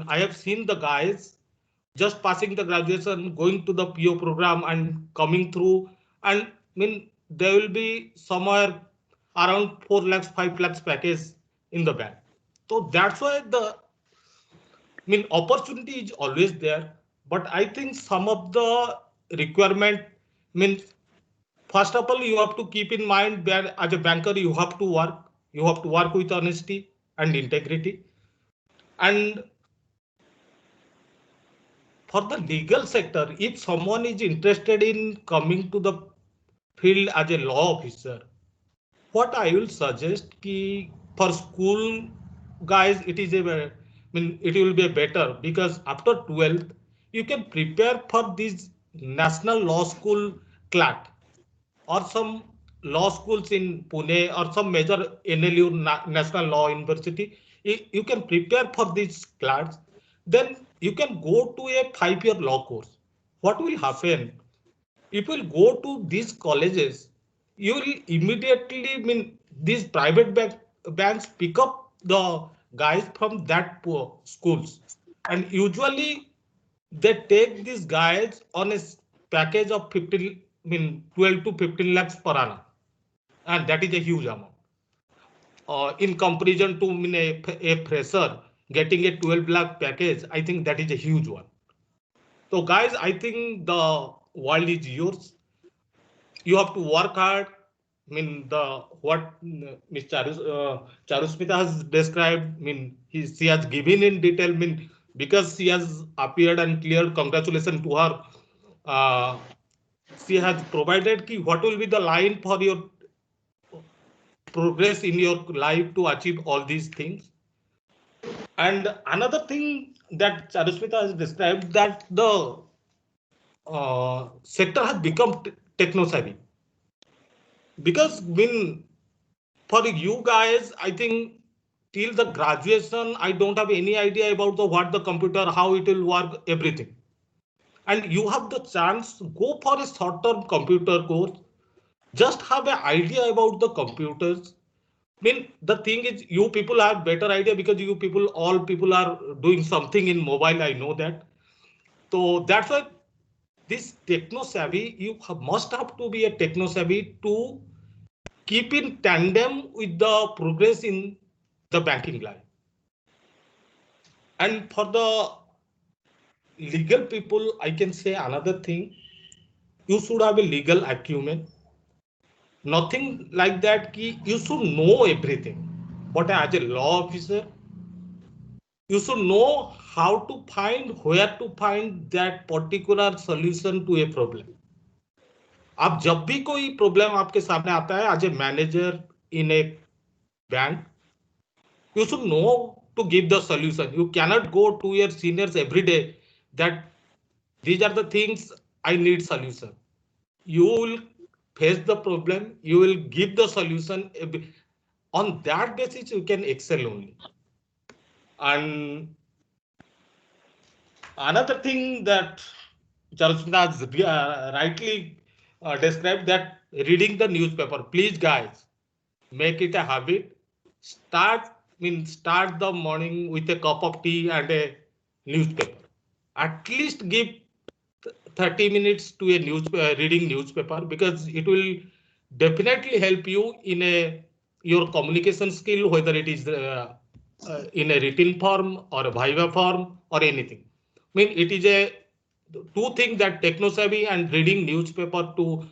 I have seen the guys just passing the graduation, going to the PO program and coming through, and there will be somewhere around 4 lakhs, 5 lakhs package in the bank. So that's why the opportunity is always there. But I think some of the requirement first of all, you have to keep in mind that as a banker, you have to work with honesty and integrity. And for the legal sector, if someone is interested in coming to the field as a law officer, what I will suggest for school guys, it will be better, because after 12th, you can prepare for this national law school CLAT or some law schools in Pune or some major NLU National Law University. You can prepare for these CLATs. Then you can go to a 5-year law course. What will happen? If you go to these colleges, you will immediately these private banks pick up the guys from that schools, and usually they take these guys on a package of 12 to 15 lakhs per annum, and that is a huge amount. In comparison to a fresher getting a 12 lakh package, I think that is a huge one. So guys, I think the world is yours. You have to work hard. What Ms. Charusmita has described, she has given in detail, because she has appeared and cleared, congratulations to her. She has provided what will be the line for your progress in your life to achieve all these things. And another thing that Charusmita has described, that the sector has become techno-savvy. Because for you guys, I think till the graduation, I don't have any idea about what the computer, how it will work, everything. And you have the chance, go for a short-term computer course. just have an idea about the computers. I mean, the thing is, you people have better idea because you people, all people are doing something in mobile. I know that. So that's why this techno savvy, must have to be a techno savvy to keep in tandem with the progress in the banking line. And for the legal people, I can say another thing. You should have a legal acumen. Nothing like that. You should know everything. But as a law officer, you should know how to find, where to find that particular solution to a problem. आप जब भी कोई problem आपके सामने आता है as a manager in a bank, you should know to give the solution. You cannot go to your seniors every day that these are the things I need solution. You will face the problem, you will give the solution. On that basis you can excel only. And another thing that Charleston has rightly described, that reading the newspaper. Please guys, make it a habit. Start the morning with a cup of tea and a newspaper. At least give 30 minutes to a reading newspaper, because it will definitely help you in your communication skill, whether it is in a written form or a viva form or anything. I mean, it is a two things, that techno savvy and reading newspaper to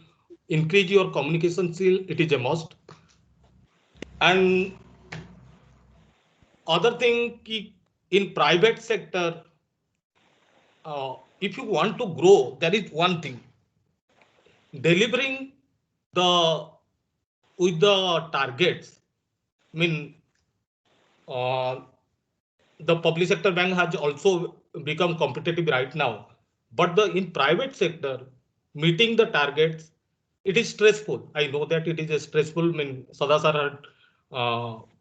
increase your communication skill. It is a must. And other thing, in private sector, if you want to grow, there is one thing, delivering with the targets. I mean, the public sector bank has also become competitive right now, but in private sector, meeting the targets, it is stressful. I know that it is a stressful. I mean, Sada sir had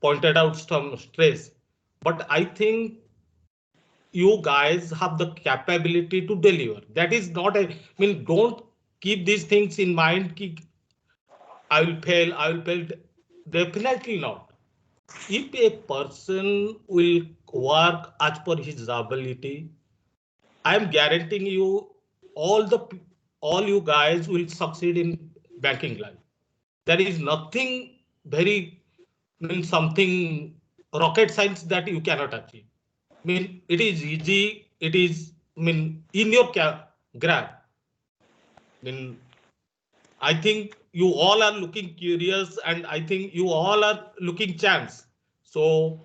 pointed out some stress, but I think you guys have the capability to deliver. That is not I mean, don't keep these things in mind. I will fail. I will fail. Definitely not. If a person will work as per his ability, I am guaranteeing you, all you guys will succeed in banking life. There is nothing something rocket science that you cannot achieve. I mean, it is easy. It is, in your grab. I think you all are looking curious, and I think you all are looking chance. So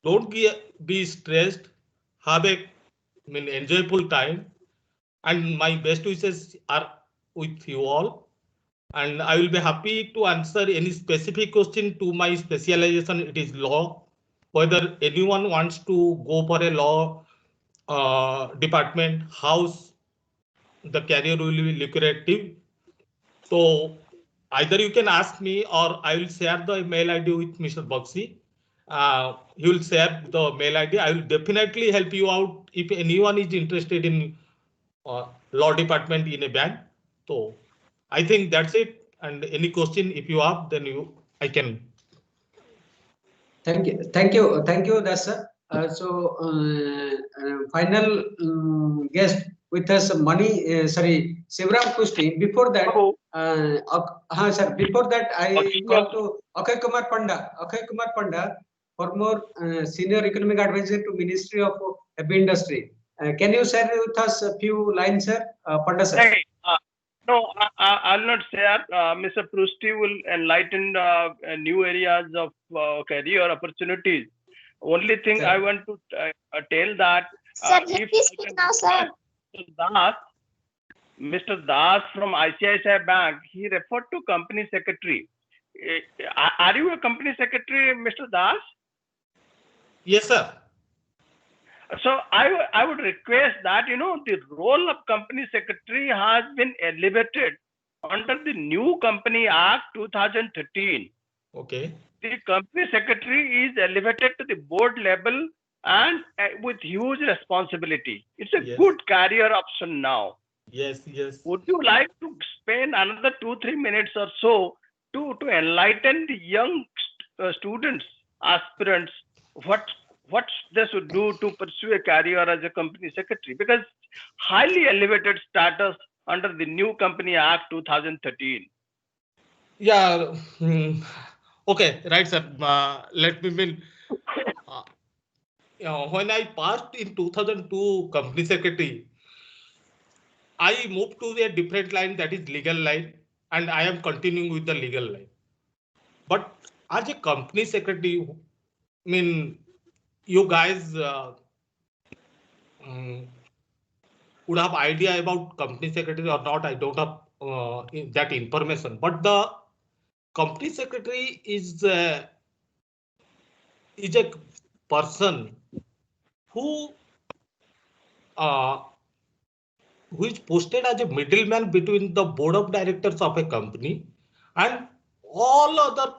don't be stressed. Have a enjoyable time, and my best wishes are with you all. And I will be happy to answer any specific question to my specialization. It is law. Whether anyone wants to go for a law department, house, the career will be lucrative. So either you can ask me, or I will share the mail ID with Mr. Bakshi. He will share the mail ID. I will definitely help you out if anyone is interested in law department in a bank. So I think that's it. And any question if you have, then I can. Thank you, Das sir. Final guest with us, Shivram Kusti. Before that, sir. Before that, I call to Akshay Kumar Panda, former senior economic advisor to Ministry of Heavy Industry. Can you share with us a few lines, sir? Panda sir. Hey, no, I'll not share. Mr. Prusti will enlighten new areas of career opportunities. Only thing Sir. I want to tell that Sir, if please speak now, sir. Mr. Das from ICICI Bank, he referred to company secretary. Are you a company secretary, Mr. Das? Yes, sir. So I would request that, the role of company secretary has been elevated under the new Company Act 2013. Okay. The company secretary is elevated to the board level and with huge responsibility. It's a Yes. good career option now. Yes, yes. Would you like to spend another 2-3 minutes or so to enlighten the young students, aspirants, what they should do to pursue a career as a company secretary? Because highly elevated status under the new Company Act 2013. Yeah. Okay, right, sir. Let me mean. When I passed in 2002 company secretary, I moved to a different line, that is legal line, and I am continuing with the legal line. But as a company secretary, I mean, you guys would have idea about company secretary or not. I don't have that information. But the company secretary is a person who uh, who is posted as a middleman between the board of directors of a company and all other,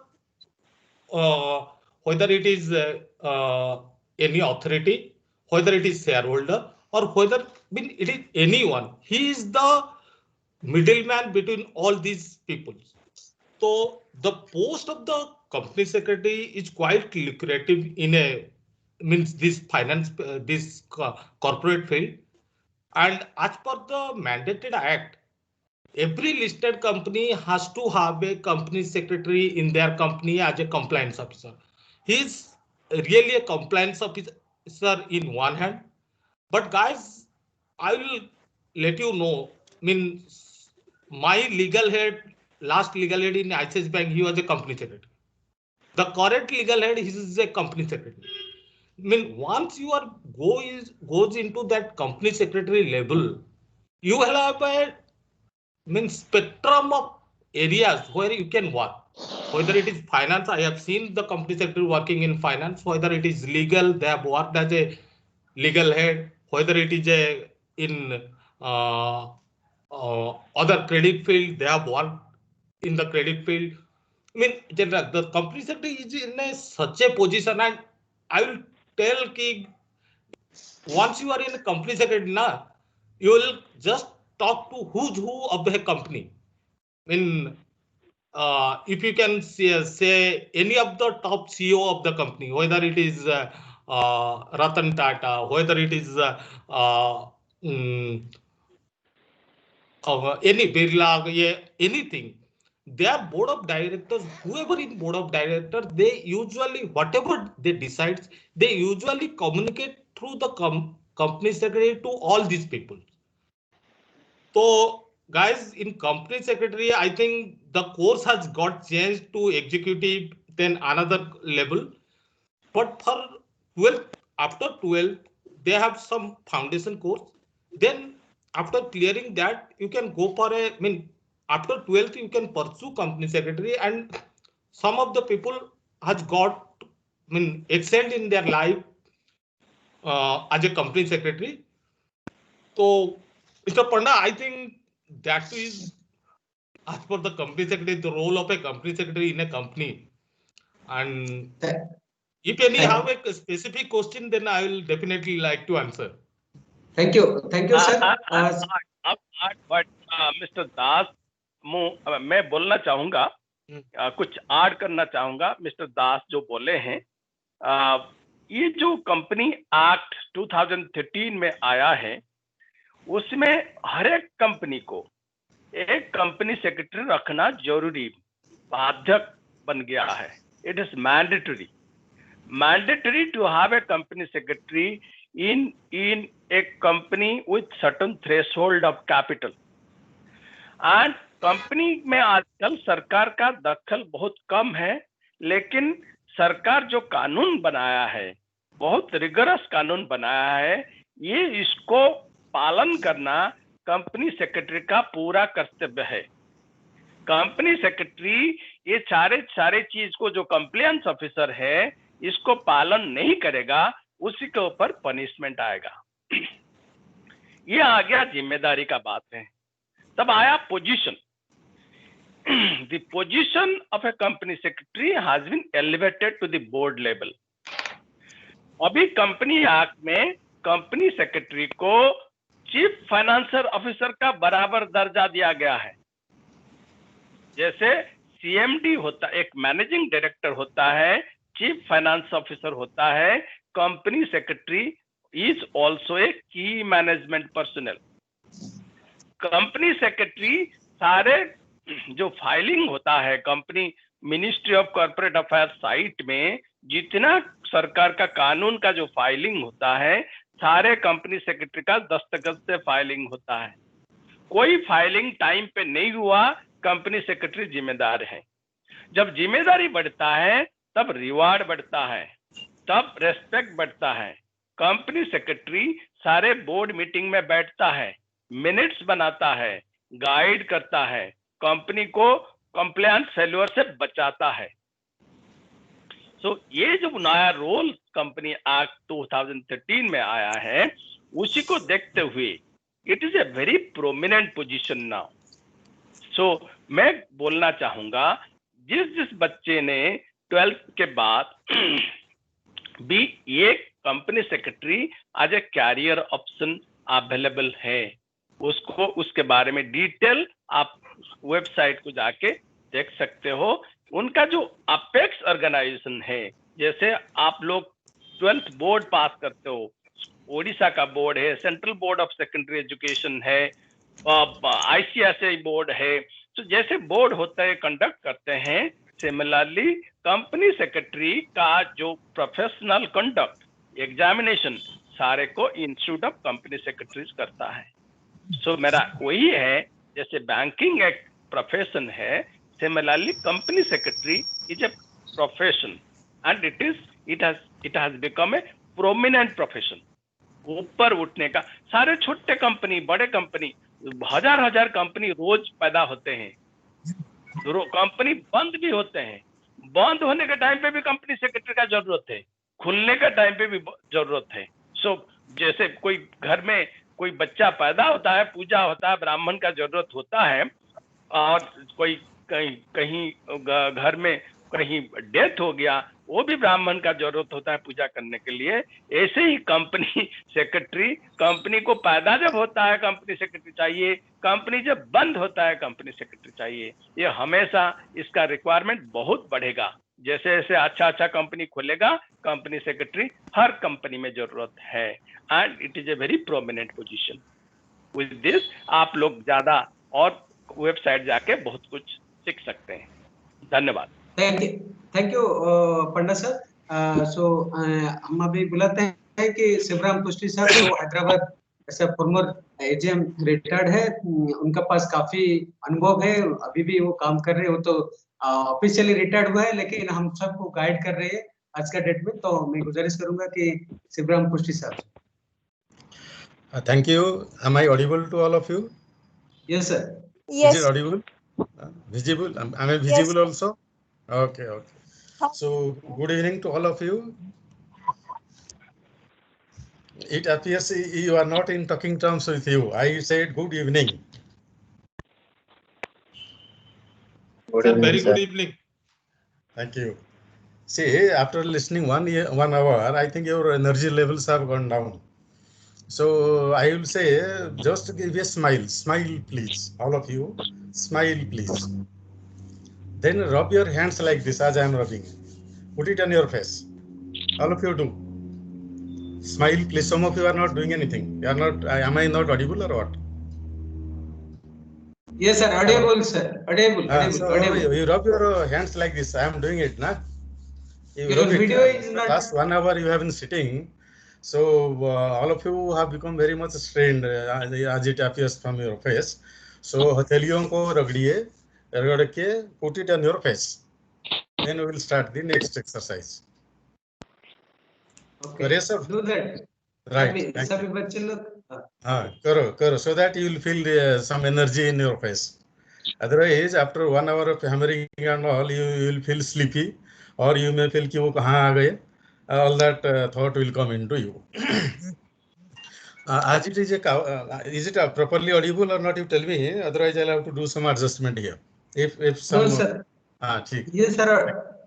whether it is any authority, whether it is shareholder, or whether it is anyone. He is the middleman between all these people. So the post of the company secretary is quite lucrative in a means this finance this corporate field. And as per the mandated act, every listed company has to have a company secretary in their company as a compliance officer. He is really a compliance officer in one hand. But guys, I will let you know. I mean, my legal head, last legal head in ICICI Bank, he was a company secretary. The current legal head, he is a company secretary. I mean, once you are goes into that company secretary level, you will have a spectrum of areas where you can work. Whether it is finance, I have seen the company secretary working in finance. Whether it is legal, they have worked as a legal head. Whether it is in other credit field, they have worked in the credit field. I mean, general, the company secretary is in such a position, and I will tell ki once you are in a company secretary, na, you will just talk to who's who of the company. I mean, if you can say any of the top CEO of the company, whether it is Ratan Tata, whether it is mm, any Birla, yeah, anything, their board of directors, whoever in board of directors, they usually, whatever they decide, they usually communicate through the company secretary to all these people. So, guys, in company secretary, I think the course has got changed to executive, then another level. But for 12, after 12, they have some foundation course. Then after clearing that, you can go for a, I mean, after 12th, you can pursue company secretary, and some of the people has got, I mean, excelled in their life as a company secretary. So, Mr. Panda, I think that is as per the company secretary, the role of a company secretary in a company. And if any have a specific question, then I will definitely like to answer. Thank you, sir. But Mr. Das, मैं बोलना चाहूंगा, कुछ add करना चाहूंगा. Mister दास जो बोले हैं, ये जो कंपनी एक्ट 2013 में आया है, उसमें हर एक कंपनी को एक कंपनी सेक्रेटरी रखना जरूरी, बाध्यक बन गया है. It is mandatory to have a company secretary in a company with certain threshold of capital. And company में आजकल सरकार का दखल बहुत कम है, लेकिन सरकार जो कानून बनाया है, बहुत रिगरस कानून बनाया है, ये इसको पालन करना कंपनी सेक्रेटरी का पूरा कर्तव्य है. कंपनी सेक्रेटरी ये सारे चीज को जो कंप्लायंस ऑफिसर है, इसको पालन नहीं करेगा, उसी के ऊपर पनिशमेंट आएगा. ये आ गया जिम्मेदारी का बात है. तब आया position. The position of a company secretary has been elevated to the board level. अभी कंपनी एक्ट में कंपनी सेक्रेटरी को चीफ फाइनेंशियल ऑफिसर का बराबर दर्जा दिया गया है। जैसे सीएमडी होता, एक मैनेजिंग डायरेक्टर होता है, चीफ फाइनेंस ऑफिसर होता है, company secretary is also a की मैनेजमेंट पर्सनल। कंपनी सेक्रेटरी सारे जो फाइलिंग होता है company ministry of corporate affairs site में, जितना सरकार का कानून का जो फाइलिंग होता है, सारे कंपनी सेक्रेटरी का दस्तखत से फाइलिंग होता है। कोई फाइलिंग टाइम पे नहीं हुआ, कंपनी सेक्रेटरी जिम्मेदार है। जब जिम्मेदारी बढ़ता है तब रिवार्ड बढ़ता है, तब रेस्पेक्ट बढ़ता है। कंपनी सेक्रेटरी सारे बोर्ड मीटिंग में बैठता है, मिनट्स बनाता है, गाइड करता है, कंपनी को कंप्लायंस फेल्योर से बचाता है। सो ये जो नया रोल कंपनी एक्ट 2013 में आया है, उसी को देखते हुए it is a very prominent position now. So मैं बोलना चाहूंगा, जिस बच्चे ने 12th के बाद भी ये company secretary as a career option available है, उसको उसके बारे में डिटेल आप वेबसाइट को जाके देख सकते हो। उनका जो अपेक्स ऑर्गेनाइजेशन है, जैसे आप लोग 12th बोर्ड पास करते हो, ओडिशा का बोर्ड है, central board of secondary education है, ICSI बोर्ड है, तो जैसे बोर्ड होता है कंडक्ट करते हैं, सिमिलरली कंपनी सेक्रेटरी का जो प्रोफेशनल कंडक्ट एग्जामिनेशन सारे को इंस्टीट्यूट ऑफ कंपनी सेक्रेटरीज करता है। सो मेरा वही है, जैसे बैंकिंग एक प्रोफेशन है, similarly company secretary is a profession and it has become a prominent profession. ऊपर उठने का, सारे छोटे कंपनी, बड़े कंपनी, हजार कंपनी रोज पैदा होते हैं, कंपनी बंद भी होते हैं। बंद होने के टाइम पे भी कंपनी सेक्रेटरी का जरूरत है, खुलने के टाइम पे भी जरूरत है। सो जैसे कोई घर में कोई बच्चा पैदा होता है, पूजा होता है, ब्राह्मण का जरूरत होता है, और कोई कहीं घर में कहीं डेथ हो गया, वो भी ब्राह्मण का जरूरत होता है पूजा करने के लिए। ऐसे ही कंपनी सेक्रेटरी, कंपनी को पैदा जब होता है कंपनी सेक्रेटरी चाहिए, कंपनी जब बंद होता है कंपनी सेक्रेटरी चाहिए। ये हमेशा इसका रिक्वायरमेंट बहुत बढ़ेगा। जैसे जैसे अच्छा कंपनी खुलेगा, कंपनी सेक्रेटरी हर कंपनी में जरूरत है, and it is a very prominent position. With this आप लोग ज्यादा और वेबसाइट जाके बहुत कुछ सीख सकते हैं। धन्यवाद। Thank you Panda sir. So हम अभी बुलाते हैं कि शिवराम कुष्टी सर, जो हैदराबाद ऐसा फॉर्मर AGM रिटायर्ड है, उनका पास काफी अनुभव है, अभी भी वो काम कर रहे हो, तो ऑफिशियली रिटायर्ड हुआ है, लेकिन हम सबको गाइड कर रहे हैं आज का डेट में। तो मैं गुजारिश करूंगा कि Shivram Kushti sir. Thank you. Am I audible to all of you? Yes sir. Yes. Is it audible? Visible? Am I visible also? Okay. So good evening to all of you. It appears you are not in talking terms with you. I said good evening. Very good evening. Thank you. See, after listening 1 hour, I think your energy levels have gone down. So I will say, just give a smile. Smile, please. All of you, smile, please. Then rub your hands like this, as I am rubbing. Put it on your face. All of you do. Smile, please. Some of you are not doing anything. You are not. Am I not audible or what? Yes sir, audible sir. Audible. You rub your hands like this. I am doing it, na? Your video is not. Last 1 hour you have been sitting. So all of you have become very much strained, as it appears from your face. So हथेलियों को रगड़िए, रगड़ के put it on your face. Then we will start the next exercise. Okay. करिए सब. Do that. Right. सभी बच्चे लोग. हाँ, करो, so that you will feel some energy in your face. Otherwise, after 1 hour of hammering and all, you will feel sleepy, or you may feel कि वो कहाँ आ गए. All that thought will come into you. As it is is it properly audible or not? You tell me. Otherwise, I'll have to do some adjustment here. If some. No sir. ठीक. Yes sir,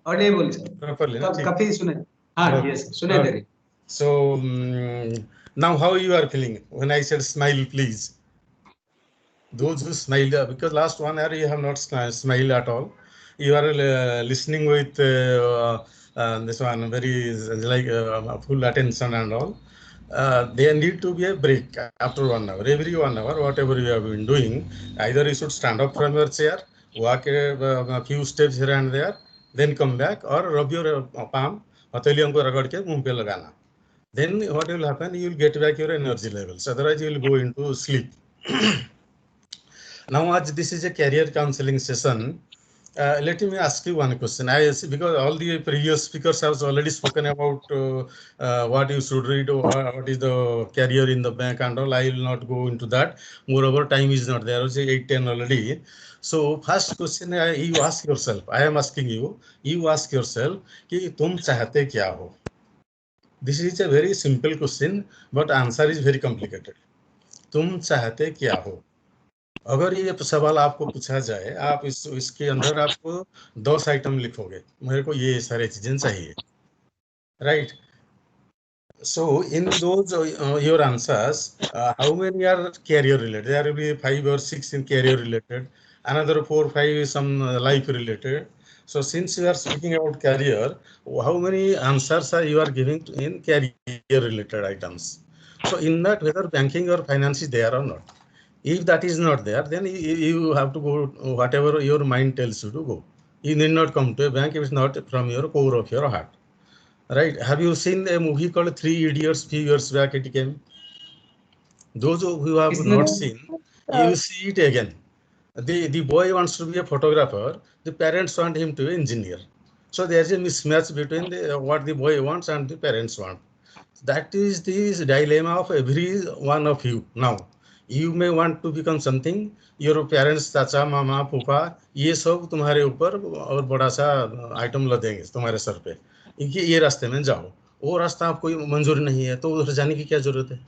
audible sir. Properly. काफी सुने. हाँ yes, सुने दे रही. So Now, how you are feeling when I said smile, please? Those who smile, because last 1 hour you have not smiled at all. You are listening with this one very like full attention and all. There need to be a break after 1 hour. Every 1 hour, whatever you have been doing, either you should stand up from your chair, walk a few steps here and there, then come back, or rub your palm, हथेलियों को रगड़ के मुंह पे लगाना. Then what will happen? You will get back your energy levels. Otherwise, you will go into sleep. Now, as this is a career counseling session, let me ask you one question. Because all the previous speakers have already spoken about what you should read, or what is the career in the bank and all. I will not go into that. Moreover, time is not there. It's 8:10 already. So first question, you ask yourself. I am asking you. You ask yourself कि तुम चाहते क्या हो? This is a very simple question, but answer is very complicated. तुम चाहते क्या हो? अगर ये सवाल आपको पूछा जाए, आप इसके अंदर आपको 10 आइटम लिखोगे, मेरे को ये सारे चीजें चाहिए, right? So in those your answers, how many are career related? There will be 5 or 6 in career related, another 4 or 5 is some life related. So since you are speaking about career, how many answers are you are giving in career related items? So in that, whether banking or finance is there or not. If that is not there, then you have to go whatever your mind tells you to go. You need not come to a bank if it's not from your core of your heart. Right? Have you seen a movie called 3 Idiots few years back? It came. Those who have not seen, you see it again. The boy wants to be a photographer. The parents want him to be an engineer. So there's a mismatch between what the boy wants and the parents want. That is the dilemma of every one of you now. You may want to become something, your parents, चाचा, मामा, फूफा, ये सब तुम्हारे ऊपर और बड़ा सा item लग देंगे तुम्हारे सर पे, ये रास्ते में जाओ, वो रास्ता आपको मंजूर नहीं है तो उधर जाने की क्या जरूरत है?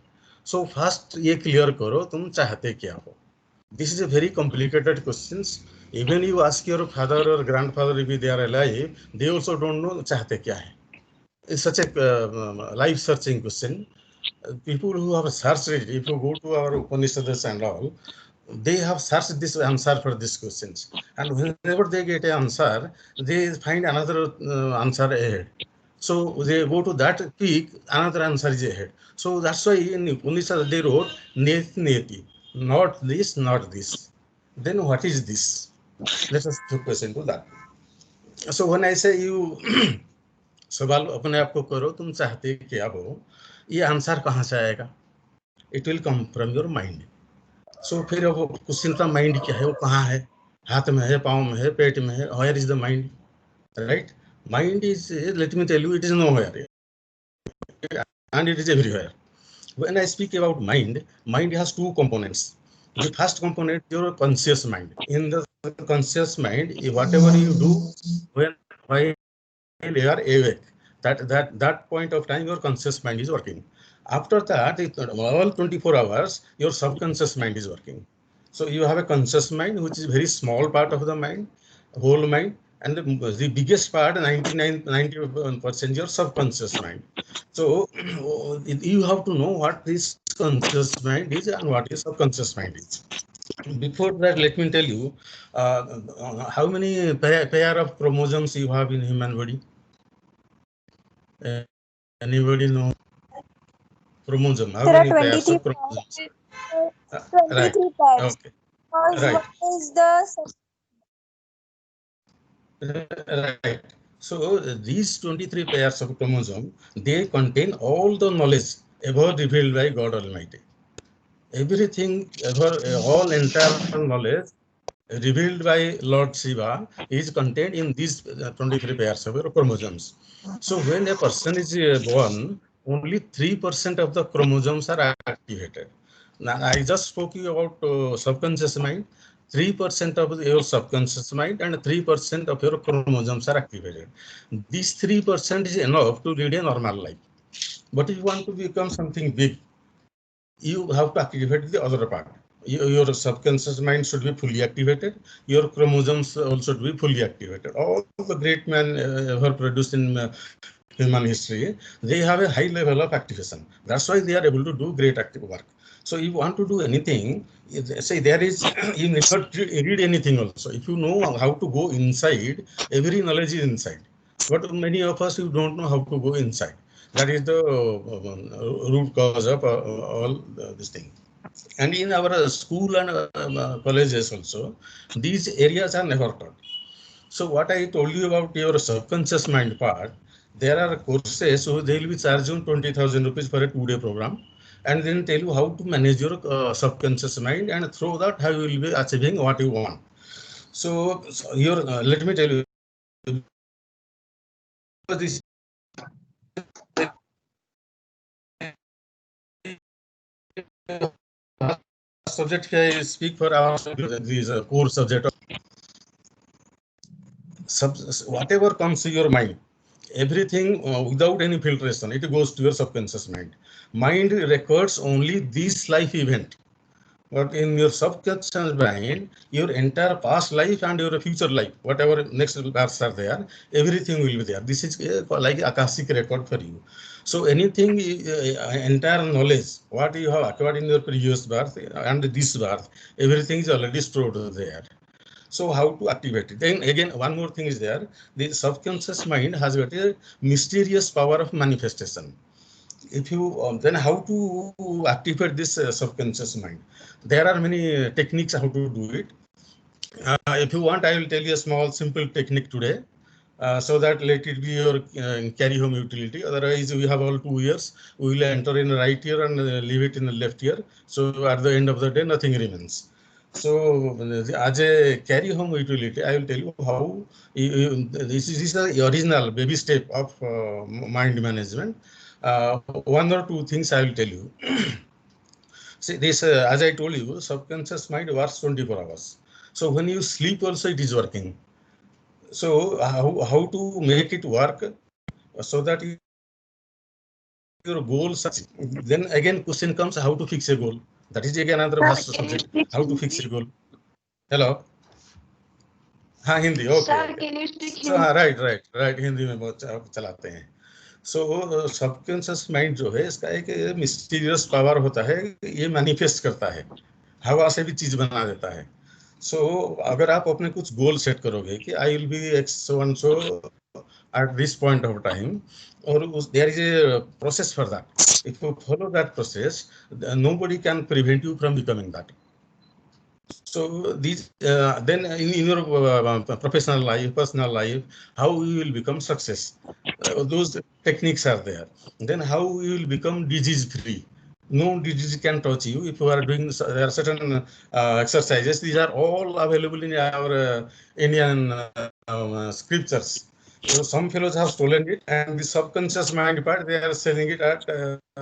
सो फर्स्ट ये क्लियर करो तुम चाहते क्या हो. This is a very complicated questions. Even you ask your father or grandfather if they are alive, they also don't know चाहते क्या है. It's such a life searching question. People who have searched it, if you go to our Upanishads and all, they have searched this answer for these questions. And whenever they get an answer, they find another answer ahead. So they go to that peak, another answer is ahead. So that's why in Upanishad they wrote Neti Neti, not this, not this. Then what is this? Let us focus into that. So when I say you सवाल अपने आप को करो तुम चाहते क्या हो, ये आंसर कहाँ से आएगा? It will come from your mind. So फिर वो क्वेश्चन का माइंड क्या है, वो कहाँ है? हाथ में है, पाँव में है, पेट में है? Where is the mind? Right? Mind is, let me tell you, it is nowhere and it is everywhere. When I speak about mind, mind has two components. The first component is your conscious mind. In the conscious mind, whatever you do while you are awake, that point of time your conscious mind is working. After that, all 24 hours your subconscious mind is working. So you have a conscious mind, which is very small part of the mind, whole mind, and the biggest part, 90% your subconscious mind. So you have to know what this conscious mind is and what is subconscious mind is. Before that, let me tell you how many pair of chromosomes you have in human body. Anybody know? Chromosome. How many pairs of chromosomes? 23 pairs. Okay. Right. What is the right? So these 23 pairs of chromosomes, they contain all the knowledge ever revealed by God Almighty. Everything ever, all entire knowledge revealed by Lord Shiva is contained in these 23 pairs of chromosomes. So when a person is born, only 3% of the chromosomes are activated. Now I just spoke to you about subconscious mind. 3% of your subconscious mind and 3% of your chromosomes are activated. This 3% is enough to lead a normal life. But if you want to become something big, you have to activate the other part. Your subconscious mind should be fully activated. Your chromosomes also should be fully activated. All the great men ever produced in human history, they have a high level of activation. That's why they are able to do great active work. So if you want to do anything, say there is, you need not read anything also. If you know how to go inside, every knowledge is inside. But many of us, you don't know how to go inside. That is the root cause of all this thing. And in our school and colleges also, these areas are never taught. So what I told you about your subconscious mind part, there are courses, so they will be charging 20,000 rupees for a 2-day program, and then tell you how to manage your subconscious mind, and through that how you will be achieving what you want. So your let me tell you, this subject I speak for our these core subject of whatever comes to your mind, everything without any filtration, it goes to your subconscious mind. Mind records only this life event, but in your subconscious mind, your entire past life and your future life, whatever next births are there, everything will be there. This is like Akashic record for you. So anything, entire knowledge, what you have acquired in your previous birth and this birth, everything is already stored there. So how to activate it? Then again, one more thing is there. The subconscious mind has got a mysterious power of manifestation. If you then how to activate this subconscious mind? There are many techniques how to do it. If you want, I will tell you a small simple technique today. So that let it be your carry home utility. Otherwise, we have all 2 years. We will enter in the right ear and leave it in the left ear. So at the end of the day, nothing remains. So as a carry home utility, I will tell you how this is the original baby step of mind management. One or two things I will tell you. See this, as I told you, subconscious mind works 24 hours. So when you sleep also it is working. So how to make it work so that your goals, then again question comes how to fix a goal. That is again another vast subject. How to fix a goal. Hello. हाँ Hindi okay so हाँ right Hindi में बहुत चलाते हैं. सो subconscious mind जो है इसका एक मिस्टीरियस पावर होता है, ये मैनिफेस्ट करता है, हवा से भी चीज बना देता है. सो अगर आप अपने कुछ गोल सेट करोगे कि I will be x so and so at this point of time, or there is a process for that. If you follow that process, nobody can prevent you from becoming that. So these then in your professional life, personal life, how you will become success, those techniques are there. Then how you will become disease free. No disease can touch you if you are doing, there are certain exercises. These are all available in our Indian scriptures. So some fellows have stolen it, and the subconscious mind part, they are selling it at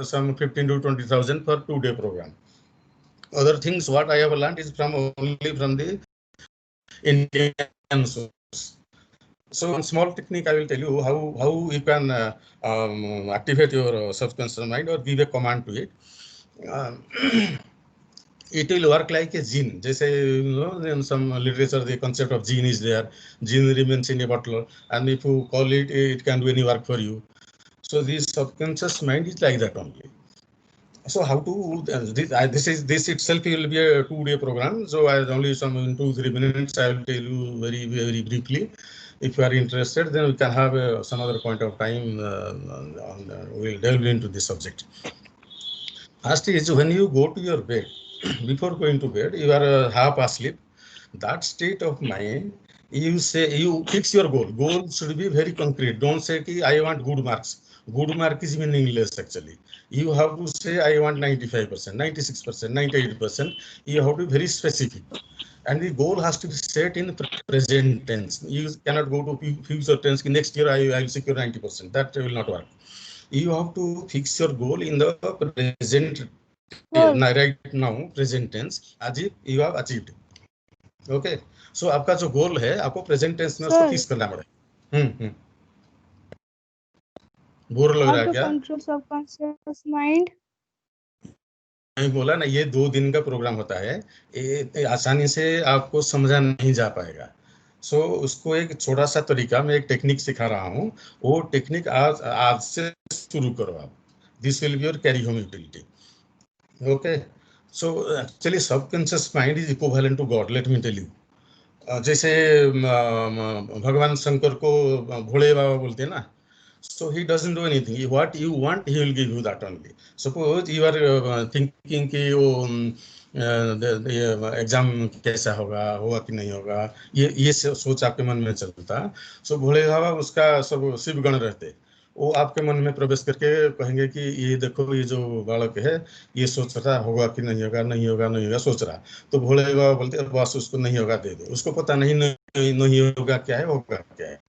some 15 to 20,000 for 2-day program. Other things what I have learned is only from the Indian source. So one small technique I will tell you how you can activate your subconscious mind or give a command to it. It will work like a gene. Jaise, you know, in some literature the concept of gene is there. Gene remains in a bottle, and if you call it, it can do any work for you. So this subconscious mind is like that only. So how to this itself will be a 2-day program. So I only some in 2-3 minutes I will tell you very briefly. If you are interested, then we can have some other point of time. We'll delve into this subject. First is when you go to your bed. Before going to bed, you are half asleep. That state of mind, you say, you fix your goal. Goal should be very concrete. Don't say ki I want good marks. Good mark is meaningless actually. You have to say I want 95%, 96%, 98%. You have to be very specific. And the goal has to be set in present tense. You cannot go to future tense. Next year I will secure 90%. That will not work. You have to fix your goal in the present. Right now, present tense, as if you have achieved. Okay, so आपका जो गोल है आपको present tense में उसको fix करना पड़ेगा. Bore लग रहा है क्या? Control subconscious mind. मैं बोला ना, ये 2 दिन का प्रोग्राम होता है. आसानी से आपको समझा नहीं जा पाएगा. सो उसको एक छोटा सा तरीका, मैं एक टेक्निक सिखा रहा हूँ, वो टेक्निक आज आज से शुरू करो आप. This will be your carry home utility. Okay. So actually subconscious mind is equivalent to God. Let me tell you. जैसे भगवान शंकर को भोले बाबा बोलते हैं ना. So he doesn't do anything. What you want, he will give you that only. Suppose you are thinking कि वो exam कैसा होगा कि नहीं होगा, ये सोच आपके मन में चलता. सो भोले बाबा उसका सब शिव गण रहते, वो आपके मन में प्रवेश करके कहेंगे कि ये देखो, ये जो बालक है ये सोच रहा होगा कि नहीं होगा, नहीं होगा, नहीं होगा सोच रहा. तो भोले बाबा बोलते बस उसको नहीं होगा दे दो. उसको पता नहीं होगा क्या है, होगा क्या है,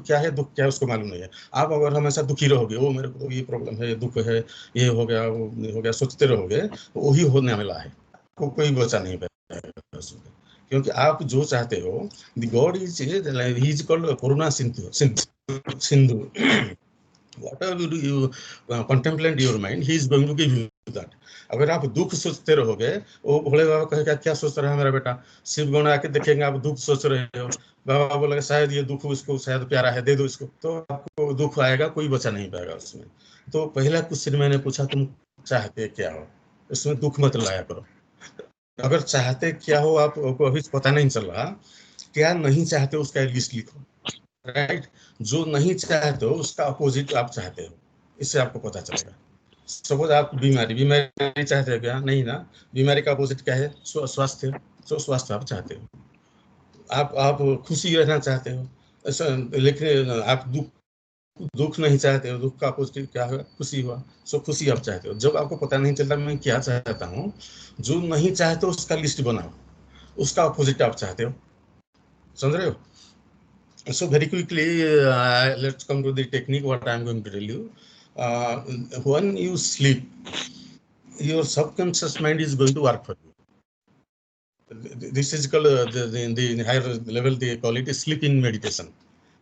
क्या है, दुख क्या है उसको मालूम नहीं है. आप अगर हमेशा दुखी रहोगे, वो मेरे को ये प्रॉब्लम है, ये दुख है, ये हो गया, वो हो गया, सोचते रहोगे, तो वही होने वाला है. आपको कोई बचा नहीं पाएगा, क्योंकि आप जो चाहते हो, the God is he is called Karuna Sindhu. Whatever you contemplate your mind, he is going to give you that. अगर आप दुख सोचते रहोगे, वो भोले बाबा कहेगा क्या सोच रहा है मेरा बेटा. शिव गण आके देखेंगे आप दुख सोच रहे हो, बाबा बोलेगा शायद ये दुख उसको शायद प्यारा है, दे दो इसको. तो आपको दुख आएगा, कोई बचा नहीं पाएगा उसमें. तो पहला क्वेश्चन मैंने पूछा, तुम चाहते क्या हो, इसमें दुख मत लाया करो. अगर चाहते क्या हो आपको अभी पता नहीं चल रहा, क्या नहीं चाहते उसका लिस्ट लिखो. राइट. जो नहीं चाहते हो उसका अपोजिट आप चाहते हो, इससे आपको पता चलेगा. सपोज आप बीमारी चाहते हो क्या, नहीं ना. बीमारी का अपोजिट क्या है, स्वास्थ्य. तो स्वास्थ्य आप चाहते हो. आप खुशी रहना चाहते हो, लेकिन आप दुख नहीं चाहते हो. दुख का अपोजिट क्या है, खुशी हुआ. सो खुशी आप चाहते हो. जब आपको पता नहीं चलता मैं क्या चाहता हूँ, जो नहीं चाहते उसका लिस्ट बनाओ, उसका अपोजिट आप चाहते हो. समझ रहे हो. So very quickly, let's come to the technique. What I am going to tell you, when you sleep, your subconscious mind is going to work for you. This is called the higher level. They call it sleeping meditation,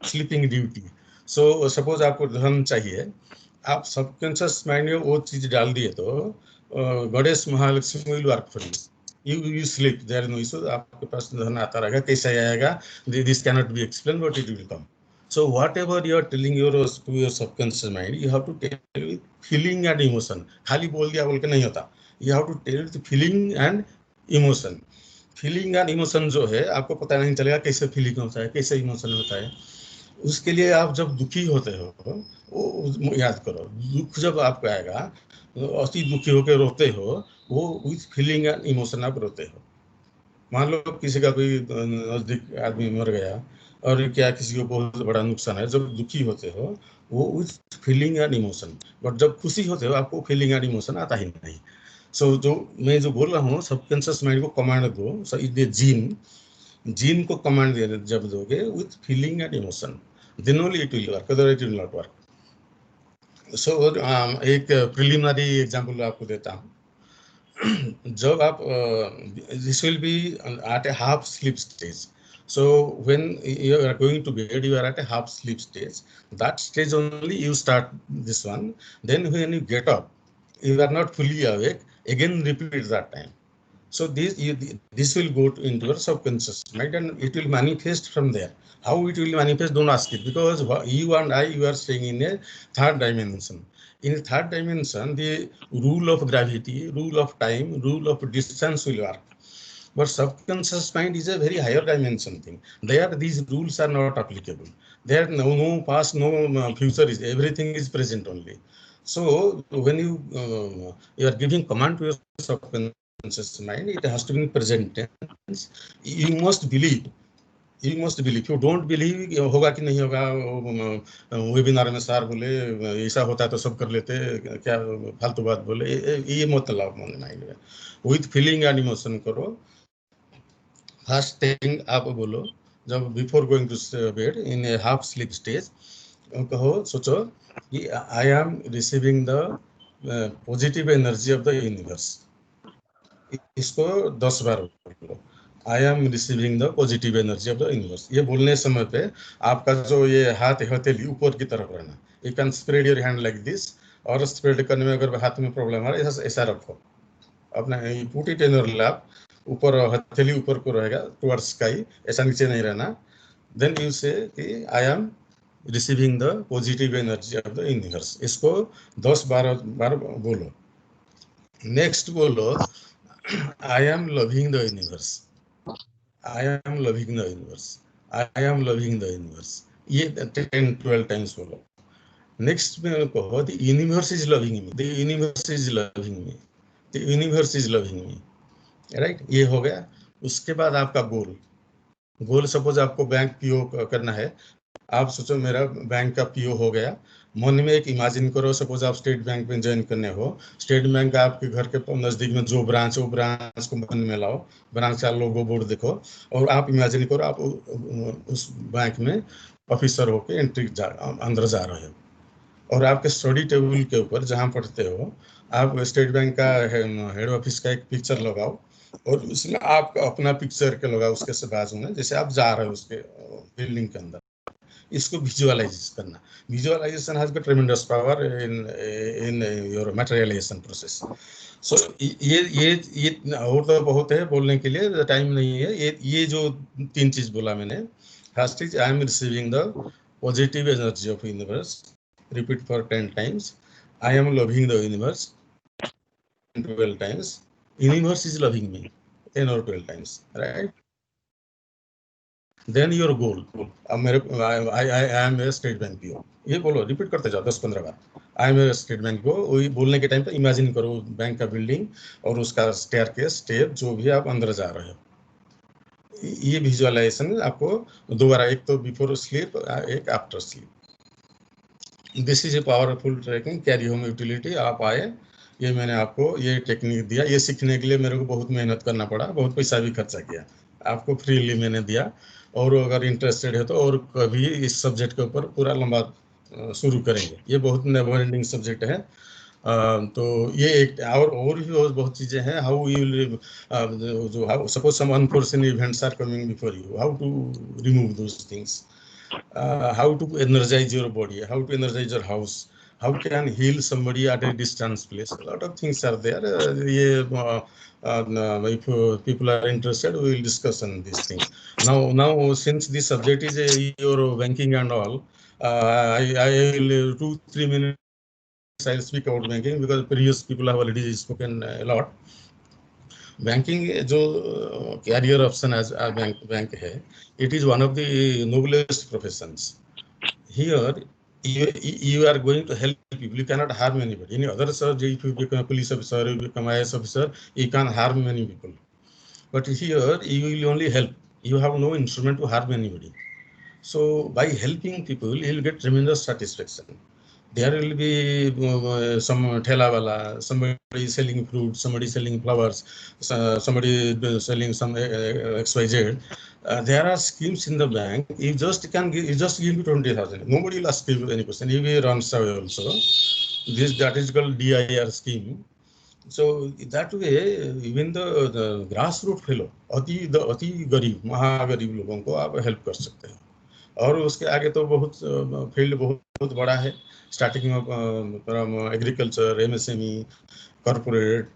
sleeping duty. So suppose आपको धन चाहिए, आप subconscious mind में वो चीज डाल दिए तो goddess Mahalakshmi will work for you. You sleep, there is no issue. आपके पास धन आता रहेगा. कैसे आएगा, this cannot be explained, but it will come. So whatever you are telling to your subconscious mind, you have to tell with feeling and emotion. खाली बोल दिया बोल के नहीं होता. You have to tell with feeling and emotion. Feeling and emotion जो है, आपको पता नहीं चलेगा कैसे फीलिंग होता है, कैसे इमोशन होता है. उसके लिए आप जब दुखी होते हो, वो याद करो. दुख जब आपको आएगा, अति दुखी होकर रोते हो, वो विथ फीलिंग एंड इमोशन आप रोते हो. मान लो किसी का कोई नजदीक आदमी मर गया और क्या किसी को बहुत बड़ा नुकसान है, जब दुखी होते हो वो with feeling and emotion. But जब खुशी होते हो आपको फीलिंग एंड इमोशन आता ही नहीं. सो जो मैं जो बोल रहा हूँ, सबकॉन्शियस माइंड को कमांड दो. सो जीन को कमांड जब दोगे with feeling and emotion, then only it will work, otherwise it will not work. So एक प्रिलिमिनरी एग्जांपल आपको देता हूँ. जब आप this will be at a half sleep stage. So when you are going to bed, you are at a half sleep stage. That stage only you start this one. Then when you get up, you are not fully awake. Again repeat that time. So this will go into your subconscious mind and it will manifest from there. How it will manifest, don't ask it, because you and I, you are staying in a third dimension. In the third dimension, the rule of gravity, rule of time, rule of distance will work. But subconscious mind is a very higher dimension thing. There, these rules are not applicable. There, no past, no future, is everything is present only. So when you are giving command to your subconscious mind, it has to be in present tense. You must believe. You must believe. You don't believe होगा कि नहीं होगा. Webinar में sir बोले ऐसा होता है तो सब कर लेते, क्या फालतू बात बोले, ये मत लाओ मन माइंड में. विथ फीलिंग एंड इमोशन करो. फर्स्ट थिंग आप बोलो जब before going to bed in a half sleep stage, कहो, सोचो कि I am receiving the positive energy of the universe. इसको 10 बार बोलो. I am receiving the positive energy of the universe. ये बोलने समय पे आपका जो ये हाथ हथेली ऊपर की तरफ रहना. You can spread your hand like this, और स्प्रेड करने में अगर हाथ में प्रॉब्लम आ रहा है ऐसा रखो अपना, put it in your lap. ऊपर हथेली ऊपर को रहेगा टुवर्ड्स स्काई, ऐसा नीचे नहीं रहना। देन यू से कि I am receiving the positive energy of the universe. इसको 10-12 बार बोलो। नेक्स्ट बोलो I am loving the universe, I am loving the universe, I am loving the universe. ये 10-12 टाइम्स बोलो। नेक्स्ट में कहो the universe is loving me, the universe is loving me, the universe is loving me, right. ये हो गया। उसके बाद आपका गोल सपोज आपको बैंक पीओ करना है। आप सोचो मेरा बैंक का पीओ हो गया। मन में एक इमेजिन करो, सपोज आप स्टेट बैंक में ज्वाइन करने हो। स्टेट बैंक का आपके घर के नजदीक में जो ब्रांच है, वो ब्रांच को मन में लाओ, ब्रांच का लोगो बोर्ड देखो, और आप इमेजिन करो आप उस बैंक में ऑफिसर होके अंदर जा रहे हो। और आपके स्टडी टेबल के ऊपर जहाँ पढ़ते हो, आप स्टेट बैंक का हेड ऑफिस का एक पिक्चर लगाओ, और उसमें आप अपना पिक्चर के लगाओ उसके बाजू में, जैसे आप जा रहे हो उसके बिल्डिंग के अंदर। इसको विजुअलाइज करना। Visualization has got tremendous power in your materialization process. So ये और तो बहुत है बोलने के लिए, टाइम नहीं है। ये जो 3 चीज बोला मैंने। First is I am receiving the positive energy of universe, repeat for 10 times. I am loving the universe 12 times. Universe is loving me 10 or 12 times, right? Then your goal. I am a state bank PO. ये बोलो, repeat करते जाओ 10-15 बार। I am a state bank PO। वही बोलने के time पे imagine करो बैंक का बिल्डिंग और उसका स्टेयरकेस, स्टेप, जो भी आप अंदर जा रहे हो। ये विजुअलाइजेशन आपको दोबारा, एक तो बिफोर स्लीप, एक after sleep. This is a powerful tracking carry home utility. आप आए, ये मैंने आपको ये टेक्निक दिया। ये सीखने के लिए मेरे को बहुत मेहनत करना पड़ा, बहुत पैसा भी खर्चा किया। आपको फ्रीली मैंने दिया। और अगर इंटरेस्टेड है तो और कभी इस सब्जेक्ट के ऊपर पूरा लंबा शुरू करेंगे। ये बहुत नेवर एंडिंग सब्जेक्ट है। तो ये एक और भी बहुत चीज़ें हैं। हाउ यू विल, जो how suppose some unfortunate events are coming before you, how to remove those things, how to energize your body, how to energize your house, how can heal somebody at a distance place. A lot of things are there. If people are interested, we will discuss on these things. Now since this subject is your banking and all, I will 2-3 minutes I'll speak about banking, because previous people have already spoken a lot. Banking जो career option as bank है, it is one of the noblest professions. Here you are going to help people. You cannot harm anybody. In other subject, if you become a police officer, you become an IAS officer, you can harm many people. But here you will only help. You have no instrument to harm anybody. So by helping people, you will get tremendous satisfaction. There will be some thela wala, somebody selling fruit, somebody selling flowers, somebody selling some XYZ. There are schemes in the bank. You just give me 20,000. Nobody will ask you any question. You will run away also. That is called DIR scheme. So that way, even the grassroots fellow, अति गरीब, महागरीब लोगों को आप help कर सकते हैं। और उसके आगे तो बहुत फील्ड बहुत बड़ा है। Starting from agriculture, MSME, corporate,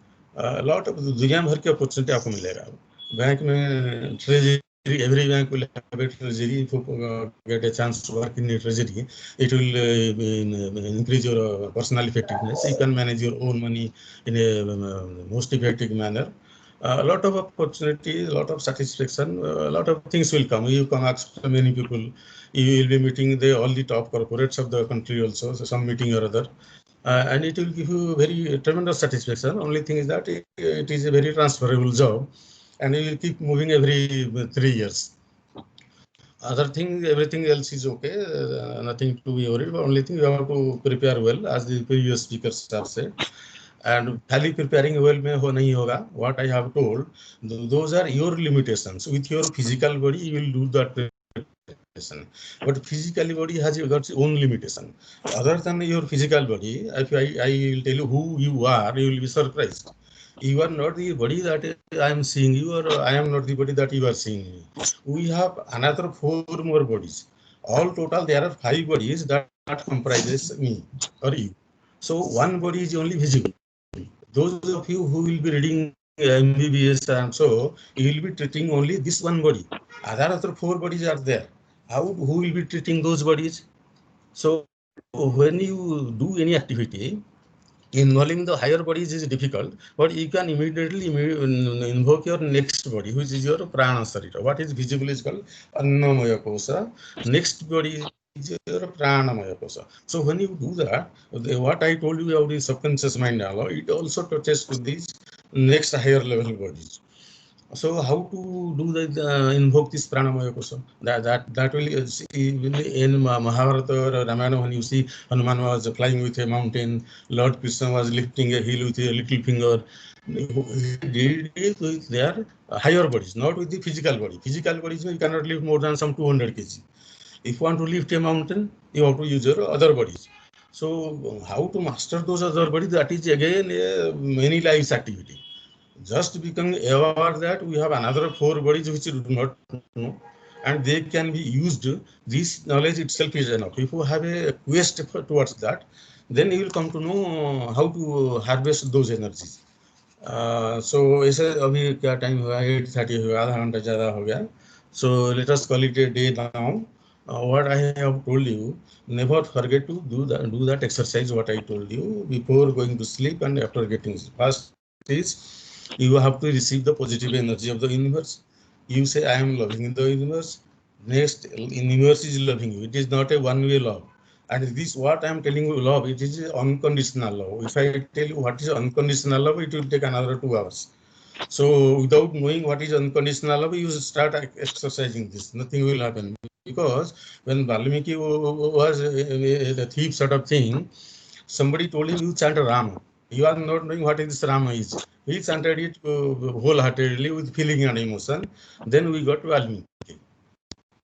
lot of दुनिया भर की अपॉर्चुनिटी आपको मिलेगा। बैंक में treasury, every bank will have a treasury. If you get a chance to work in a treasury, it will increase your personal effectiveness. You can manage your own money in a most effective manner. A lot of opportunity, a lot of satisfaction, a lot of things will come. You can ask many people. You will be meeting all the top corporates of the country also, so some meeting or other, and it will give you very tremendous satisfaction. Only thing is that it is a very transferable job, and you will keep moving every 3 years. Other thing, everything else is okay, nothing to be worried. But only thing, you have to prepare well, as the previous speakers have said. And खाली preparing well में हो नहीं होगा. What I have told, those are your limitations. With your physical body, you will do that preparation. But physical body has got its own limitation. Other than your physical body, if I will tell you who you are, you will be surprised. You are not the body that I am seeing you, or I am not the body that you are seeing me. We have another 4 more bodies. All total, there are 5 bodies that comprises me or you. So one body is only visible. Those of you who will be reading MBBS and so you will be treating only this one body. Other 4 bodies are there. Who will be treating those bodies? So when you do any activity involving the higher bodies is difficult, but you can immediately invoke your next body, which is your prana sarira. What is visible is called annamaya kosa. Next body is your pranamaya kosa. So when you do that, what I told you about the subconscious mind, it also touches to these next higher level bodies. So how to do the invoke this pranamaya kosa? That will see in Mahabharata or Ramayana when you see Hanuman was flying with a mountain, Lord Krishna was lifting a hill with a little finger. He did it with their higher bodies, not with the physical body. Physical bodies you cannot lift more than some 200 kg. If you want to lift a mountain, you have to use your other bodies. So how to master those other bodies? That is again a many lives activity. Just becoming aware that we have another 4 bodies which you do not know, and they can be used. This knowledge itself is enough. If you have a quest towards that, then you will come to know how to harvest those energies. So ऐसे अभी क्या time हुआ 8:30 हुआ, आधा घंटा ज़्यादा हो गया. So let us call it a day now. What I have told you, never forget to do that exercise what I told you before going to sleep and after getting sleep. First is you have to receive the positive energy of the universe. You say, I am loving the universe. Next, universe is loving you. It is not a one-way love. And this, what I am telling you, love, it is unconditional love. If I tell you what is unconditional love, it will take another 2 hours. So without knowing what is unconditional love, you start exercising this. Nothing will happen. Because when Valmiki was a thief sort of thing, somebody told him, you chant Rama. You are not knowing what this Rama is. He chanted it wholeheartedly with feeling and emotion. Then we got Valmiki.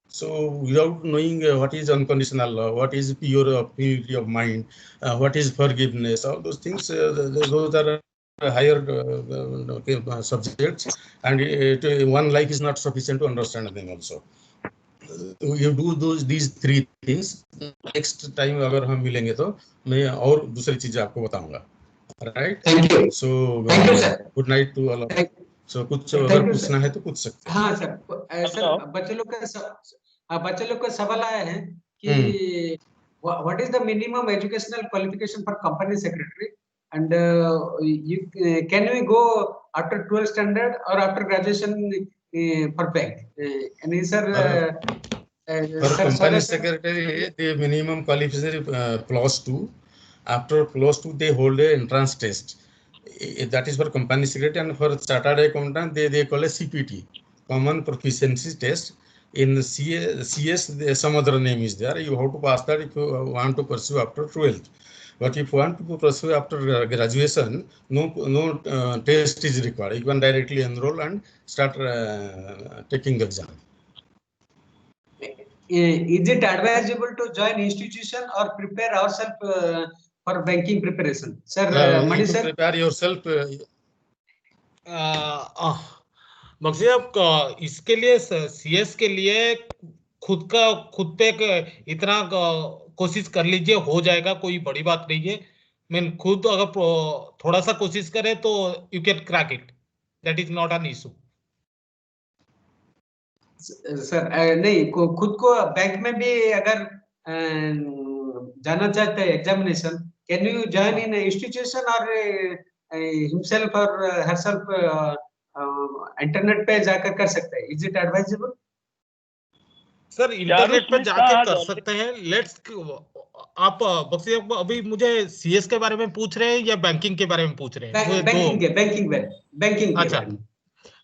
So without knowing what is unconditional love, what is purity of mind, what is forgiveness, all those things, those are higher subjects, and one life is not sufficient to understand them also. You do these 3 things. Next time अगर हम मिलेंगे तो मैं और दूसरी चीजें आपको बताऊंगा. Right? Thank you. So Thank you, sir. good night to all of you. So कुछ Thank अगर you, पूछना sir. है तो पूछ सकते हैं. हाँ सर. सर बच्चे लोग का सवाल आया है कि what is the minimum educational qualification for company secretary, and can we go after 12th standard or after graduation for bank? And sir, For company secretary, the minimum qualification is +2. After +2, they hold a entrance test. That is for company secretary, and for chartered accountant, they call a CPT, common proficiency test. In CS, some other name is there. You have to pass that if you want to pursue after 12th. But if you want to pursue after graduation, no test is required. You can directly enroll and start taking the exam. Is it advisable to join institution or prepare ourselves for banking preparation? Sir, Mani sir. Prepare yourself. मकसद आप इसके लिए CS के लिए खुद पे इतना कोशिश कर लीजिए, हो जाएगा, कोई बड़ी बात नहीं है. मैं खुद अगर थोड़ा सा कोशिश करें तो you can crack it. That is not an issue. Sir नहीं, खुद को बैंक में भी अगर जाना चाहते हैं examination, can you join in institution और हिमसेल्फ और हरसेल्फ इंटरनेट पे जाकर कर सकते हैं? Is it advisable? Sir internet पे जाके कर सकते हैं. लेट्स आप बक्सी अभी मुझे CS के बारे में पूछ रहे हैं या बैंकिंग के बारे में पूछ रहे हैं? बैंकिंग.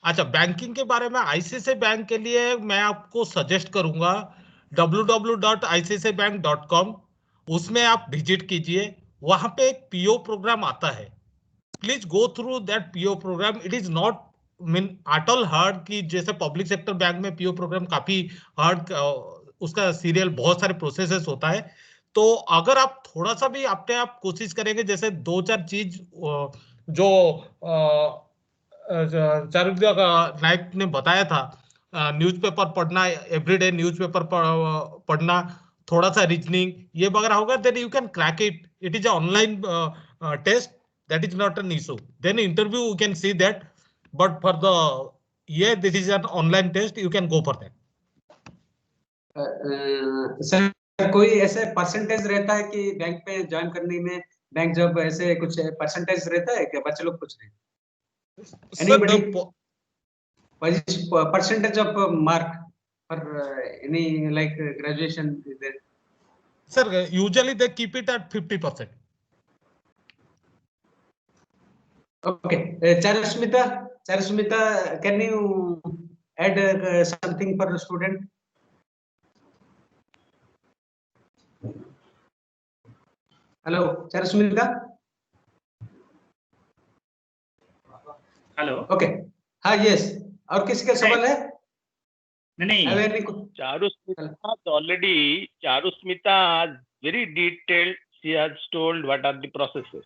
अच्छा, बैंकिंग के बारे में ICICI बैंक के लिए मैं आपको सजेस्ट करूंगा www.icicibank.com. उसमें आप विजिट कीजिए. वहां पे एक PO प्रोग्राम आता है. Please go through that PO program. It is not at all hard कि जैसे पब्लिक सेक्टर बैंक में PO प्रोग्राम काफी हार्ड, उसका सीरियल बहुत सारे प्रोसेसेस होता है. तो अगर आप थोड़ा सा भी अपने आप कोशिश करेंगे, जैसे 2-4 चीज जो चारुलता नायक ने बताया था, न्यूज़पेपर पढ़ना, एवरीडे न्यूज़पेपर पढ़ना, थोड़ा सा रीजनिंग, ये वगैरह होगा, then you can crack it. It is online test. That is not an issue. Then interview, you can see that but for the this is an online test, you can go for that. Sir कोई ऐसे percentage रहता है कि bank पे join करने में, bank job ऐसे कुछ परसेंटेज रहता है क्या? बच्चे लोग पूछ रहे हैं। Anybody? Percentage of mark for any like graduation is there? Sir, usually they keep it at 50%. Okay, Charusmita, can you add something for the student? Hello, Charusmita. Hello. Okay. हाँ, yes. और किसी का सवाल है? नहीं। Charusmita already. Charusmita has very detailed. She has told what are the processes.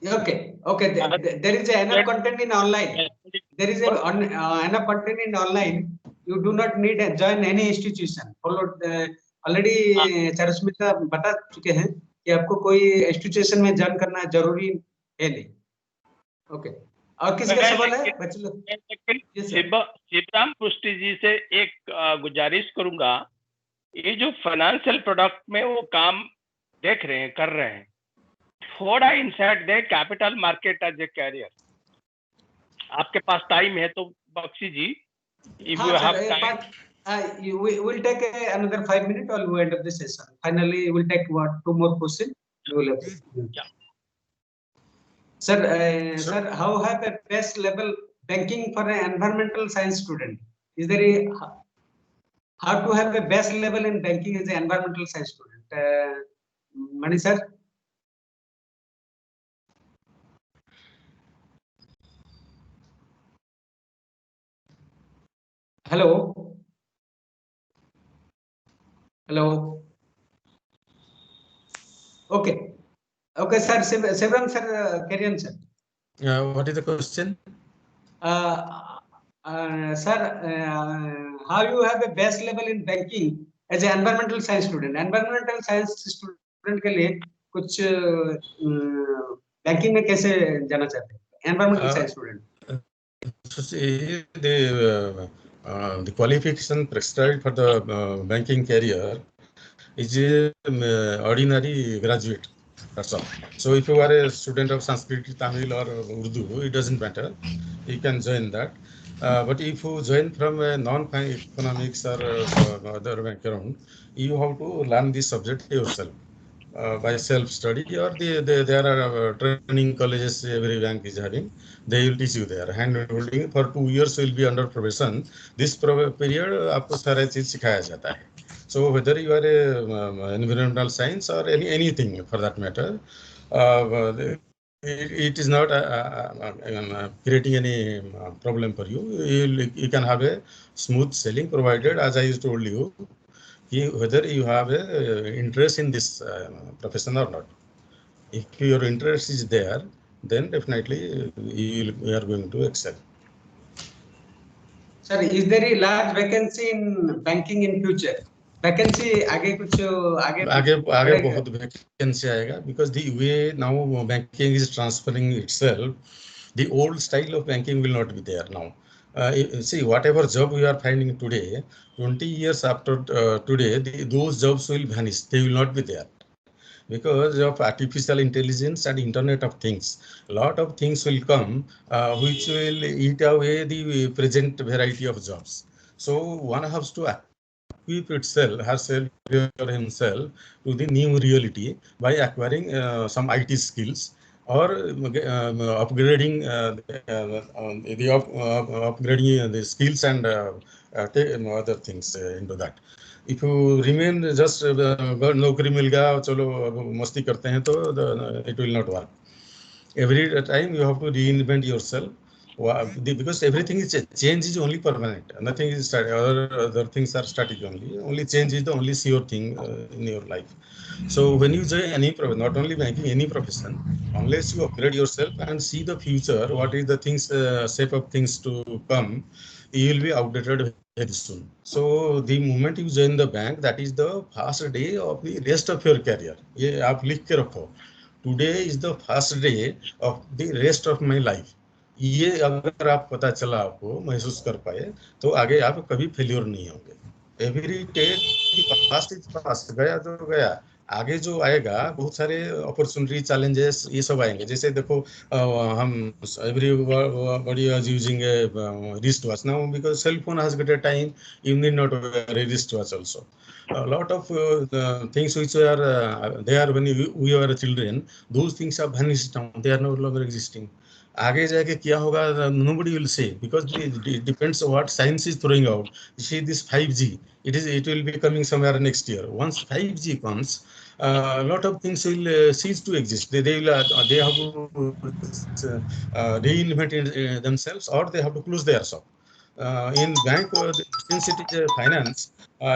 Okay. There is enough content in online. There is enough content in online. You do not need to join any institution. Already Charusmita बता चुके हैं कि आपको कोई institution में join करना जरूरी है नहीं। Okay. और किसी का सवाल है बच्चे लोग? शिवराम पुष्टि जी से एक गुजारिश करूंगा, ये जो फाइनेंशियल प्रोडक्ट में वो काम देख रहे हैं, कर रहे हैं, थोड़ा इंसाइट दे capital market as a career. आपके पास टाइम है तो बख्शी जी, if you have time, we will take another 5 minutes or we end of the session. Finally, we will take 2 more questions. Yeah. Sir, how have a best level banking for an environmental science student? Is there how to have a best level in banking as an environmental science student? Mani sir. Hello. Okay, sir. Sevram sir, carry on, sir. What is the question? Sir, how you have a best level in banking as an environmental science student? Environmental science student के लिए कुछ banking में कैसे जाना चाहते हैं? Environmental science student. So see, the qualification prescribed for the banking career is ordinary graduate. That's all. So if you are a student of Sanskrit, Tamil or Urdu, it doesn't matter. You can join that. But if you join from a non-economics or other background, you have to learn this subject yourself by self-study, or there are training colleges every bank is having. They will teach you there. Hand-holding for 2 years will be under probation. This period आपको सारा चीज सिखाया जाता है. So whether you are a environmental science or anything for that matter, it is not creating any problem for you. You can have a smooth sailing, provided, as I told you, whether you have a interest in this profession or not. If your interest is there, then definitely you are going to excel. Sir, is there a large vacancy in banking in future? Vacancy आगे बहुत vacancy आएगा, because the way now banking is transferring itself, the old style of banking will not be there now. See, whatever job we are finding today, 20 years after today, those jobs will vanish. They will not be there because of artificial intelligence and Internet of Things. A lot of things will come which will eat away the present variety of jobs. So one has to equip herself or himself to the new reality by acquiring some IT skills, or upgrading upgrading the skills and other things into that. If you remain just नौकरी मिल गया चलो मस्ती करते हैं तो it will not work. Every time you have to reinvent yourself, because everything is change is only permanent. Nothing is static. Other things are static only. Only change is the only sure thing in your life. So when you join any profession, not only banking, any profession, unless you upgrade yourself and see the future, what is the things, shape of things to come, you will be outdated very soon. So the moment you join the bank, that is the first day of the rest of your career. ये आप लिख के रखो. Today is the first day of the rest of my life. ये अगर आप पता चला, आपको महसूस कर पाए, तो आगे आप कभी फेल्योर नहीं होंगे। Every take past is past, गया तो गया, आगे जो आएगा बहुत सारे अपॉर्चुनिटी, चैलेंजेस, ये सब आएंगे। जैसे देखो, हम everybody is using a wristwatch now because cell phone has got a time. You need not wear a wristwatch also. A lot of things which are there when we were children, those things have vanished now. They are no longer existing. आगे जाके क्या होगा, nobody will say, because it depends on what science is throwing out. See this 5G, it will be coming somewhere next year. Once 5G comes, a lot of things will cease to exist. They have to reinvent themselves, or they have to close their shop. In bank, since it is finance,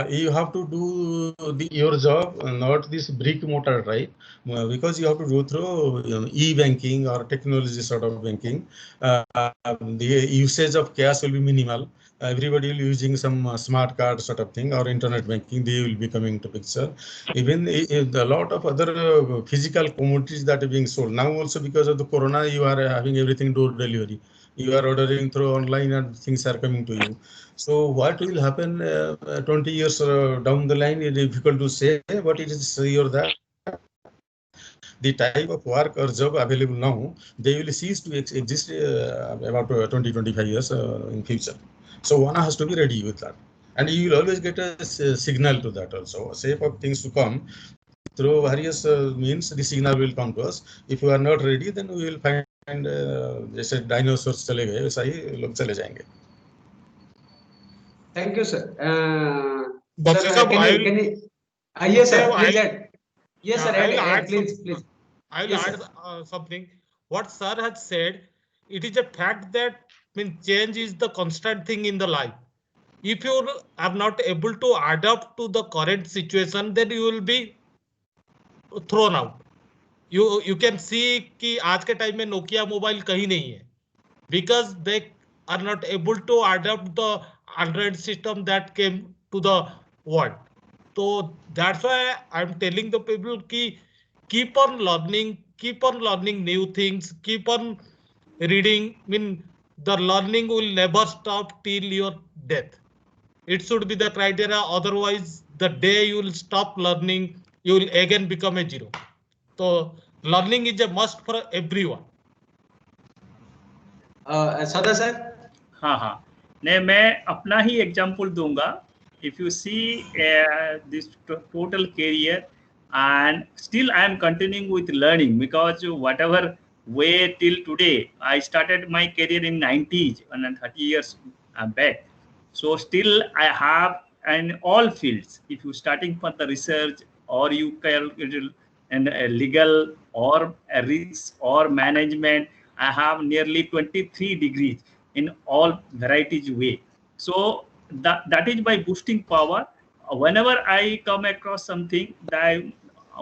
you have to do your job, not this brick mortar, right? Because you have to go through e-banking or technology sort of banking. The usage of cash will be minimal. Everybody will be using some smart card sort of thing, or internet banking. They will be coming to picture. Even a lot of other physical commodities that are being sold now, also because of the corona, you are having everything door delivery. You are ordering through online and things are coming to you. So what will happen 20 years down the line is difficult to say, but it is sure that the type of work or job available now, they will cease to exist about 20-25 years in future. So one has to be ready with that. And you will always get a signal to that also. A shape of things to come through various means, the signal will come to us. If you are not ready, then we will find जैसे dinosaurs चले गए वैसा ही लोग चले जाएंगे. Thank you, sir. Bakshi Sir, sahab, can you? Yes, sir. I'll- Please add. Yes, sir. I will Add, add please, some- please. I will Yes, add something. What sir has said, it is a fact that change is the constant thing in the life. If you are not able to adapt to the current situation, then you will be thrown out. You can see कि आज के time में Nokia mobile कहीं नहीं है, because they are not able to adapt the Android system that came to the world. So that's why I'm telling the people ki keep on learning new things, keep on reading. The learning will never stop till your death. It should be the criteria. Otherwise, the day you will stop learning, you will again become a zero. So learning is a must for everyone. Sada sir. हाँ हाँ, नहीं, मैं अपना ही example दूंगा. If you see this total career, and still I am continuing with learning, because whatever way till today, I started my career in 90s and 30 years back. So still I have in all fields. If you starting from the research, or you can and legal, or risk, or management, I have nearly 23 degrees in all varieties way. So that is by boosting power. Whenever I come across something that I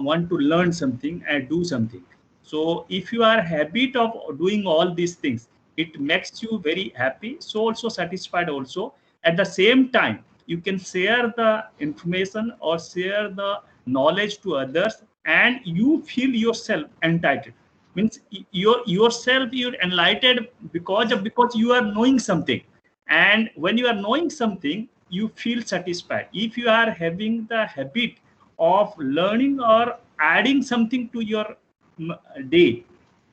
want to learn something and do something. So if you are habit of doing all these things, it makes you very happy, so also satisfied also. At the same time, you can share the information or share the knowledge to others, and you feel yourself entitled. Means yourself you're enlightened because you are knowing something. And when you are knowing something, you feel satisfied. If you are having the habit of learning or adding something to your day,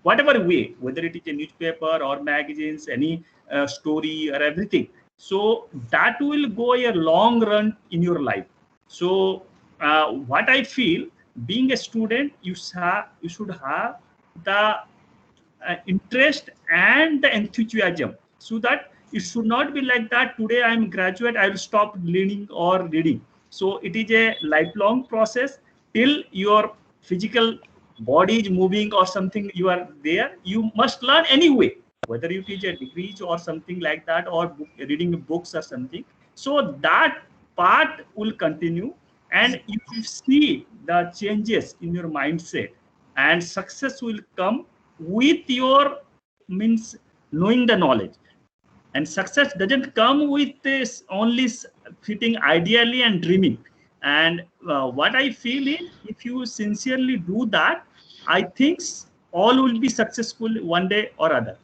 whatever way, whether it is a newspaper or magazines, any story or everything, so that will go a long run in your life. So what I feel, being a student, you should have the interest and the enthusiasm, so that it should not be like that today I am graduate, I will stop learning or reading. So it is a lifelong process. Till your physical body is moving or something, you are there, you must learn anyway, whether you teach a degrees or something like that, or reading books or something. So that part will continue, and you will see the changes in your mindset, and success will come with your means knowing the knowledge. And success doesn't come with this only fitting ideally and dreaming. And what I feel is, if you sincerely do that, I think all will be successful one day or other.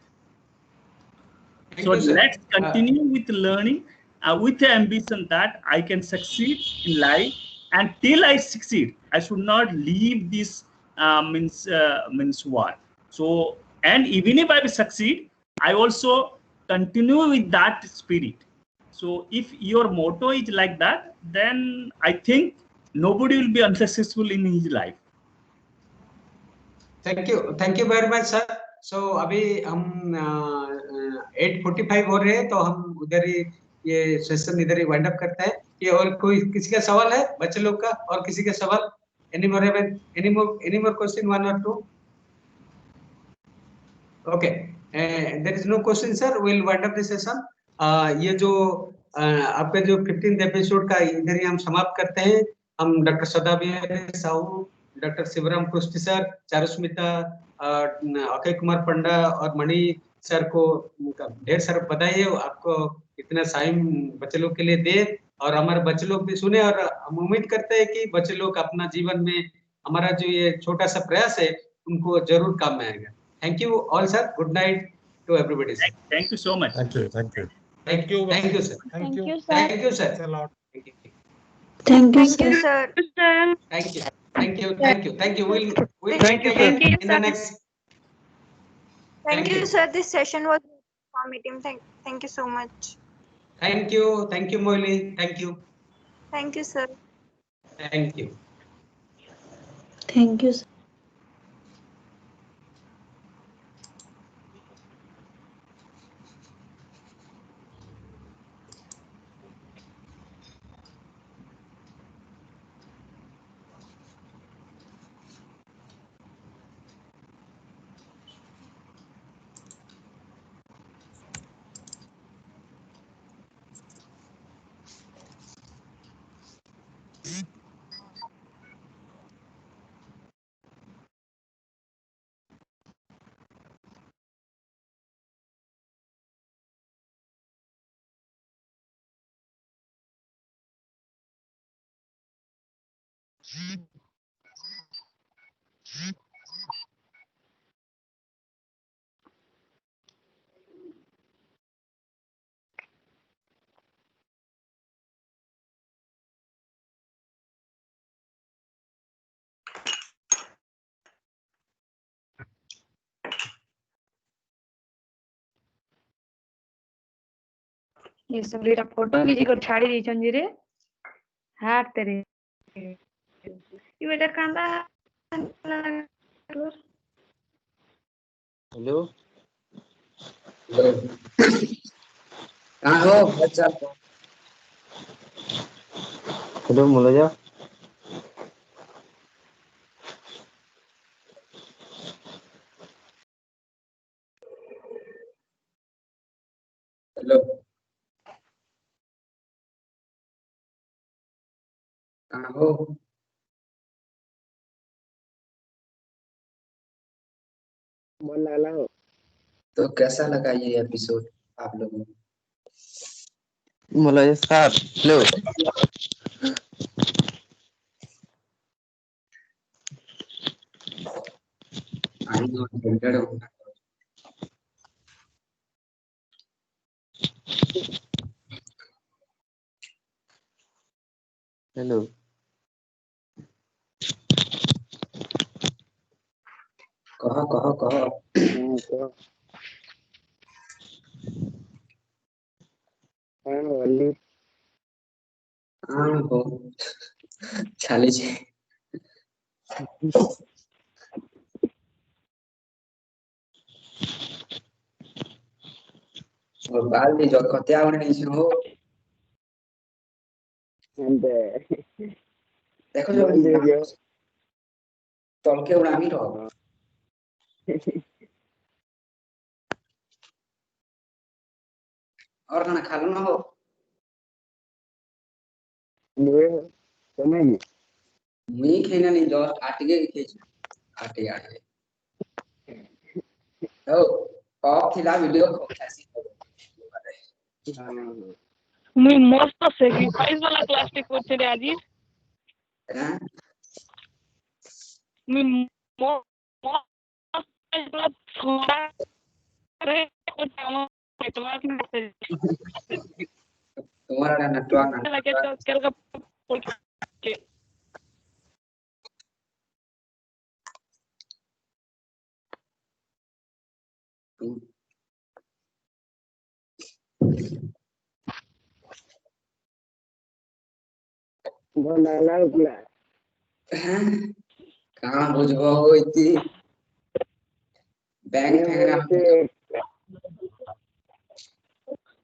Thank So you, sir. let's continue with learning with the ambition that I can succeed in life, and till I succeed, I should not leave this means what. So, and even if I succeed, I also continue with that spirit. So if your motto is like that, then I think nobody will be unsuccessful in his life. Thank you very much sir. So अभी हम 8:45 हो रहे हैं, तो हम उधर ही ये session इधर ही वाइंड अप करते हैं. कि और कोई किसी का सवाल है बच्चे लोग का, और किसी का सवाल? एनी मोर क्वेश्चन, वन और two? Okay, there is no question sir, will wind up the session. ये जो आपका जो 15th एपिसोड का इधर ही हम समाप्त करते हैं. हम डॉक्टर सदा बिहारी साहू, डॉक्टर शिवराम कृष्ण सर, चारुस्मिता, अक्षय कुमार पंडा और मणि सर को ढेर सारा बधाई है. आपको इतना टाइम बच्चे लोग के लिए दे, और हमारे बच्चे लोग भी सुने, और हम उम्मीद करते हैं कि बच्चे लोग अपना जीवन में हमारा जो ये छोटा सा प्रयास है उनको जरूर काम में आएगा. Thank you all, sir. Good night to everybody, sir. Thank you so much. Thank you. Thank you. Thank you, sir. Thank you, sir. Thank you, sir. Thanks a lot. Thank you. Thank you, sir. Thank you. Thank you. Thank you. Thank you. We'll Thank meet you, again sir. in the next. Thank you, you. sir. This session was informative. Thank you so much. Thank you. Thank you, Moili. Thank you. Thank you, sir. Thank you. Thank you, sir. ये सब lira photo किसी को छाड़ी दी चंजीरे हाथ तेरे ये बेटा कांदा हेलो कहाँ हो बच्चा? हेलो मुलजा हेलो कहाँ हो? हो तो कैसा लगा ये एपिसोड आप लोगों को? मुलजा sir hello I know attended होना. हेलो कहो कहो कहो. हाँ हो चाले छे. और बाल भी जो कत्या होने नहीं छे हो. देखो जो तल के उड़ा भी रहो. और खाना खा लो ना हो. मी खेना नहीं जस्ट आटे के आटे आटे तो ऑफ थिला वीडियो को कैसी मुई मस्त सैक्रिफाइस वाला क्लास टे करते रे आजी हैं. मुई मस्त क्लास छोड़ा रे नेटवर्क मैसेज तुम्हारा नेटवर्क लगे तो कल का कहाँ बुझबो इति बैंक फेंकना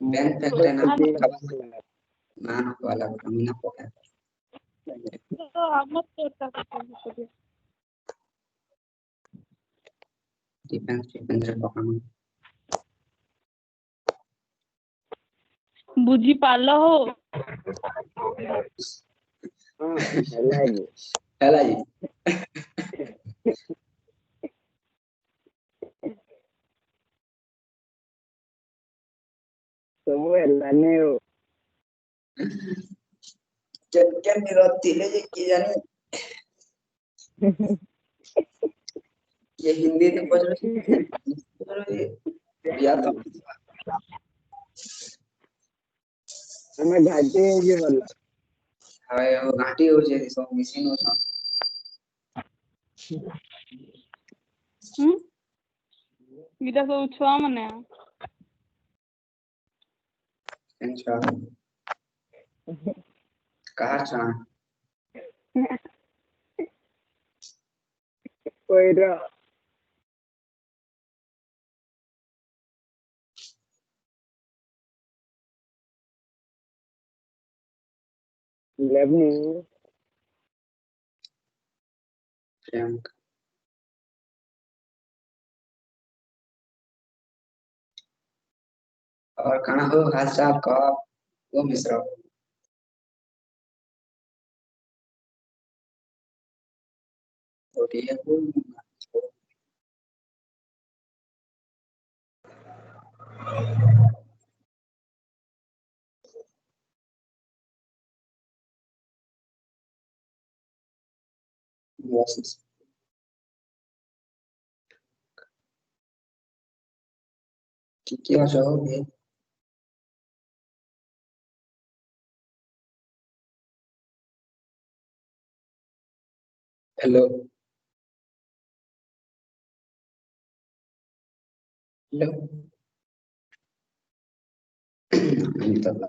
बैंक फेंकना मान वाला कमीना पोका तो हम तो डिफेंस रे पकड़ बुझी पालो हो हेला जी ସବୁ ହେଲାନି ଆଉ क्या मेरा तिले जे की जानी ये हिंदी तो पढ़ रही या तो ଆମେ ଘାଟି ହେଇକି ଗଲା हाय वो घाटी हो जे सब मिसिंग हो छ इटा सब छुआ माने अच्छा कहाँ छ कोइरा लेवनी प्रियंक और कहाँ हो हाल चाल का वो मिश्रा तो ठीक है Yes. क्या चाहोगे हेलो हेलो अमिताभ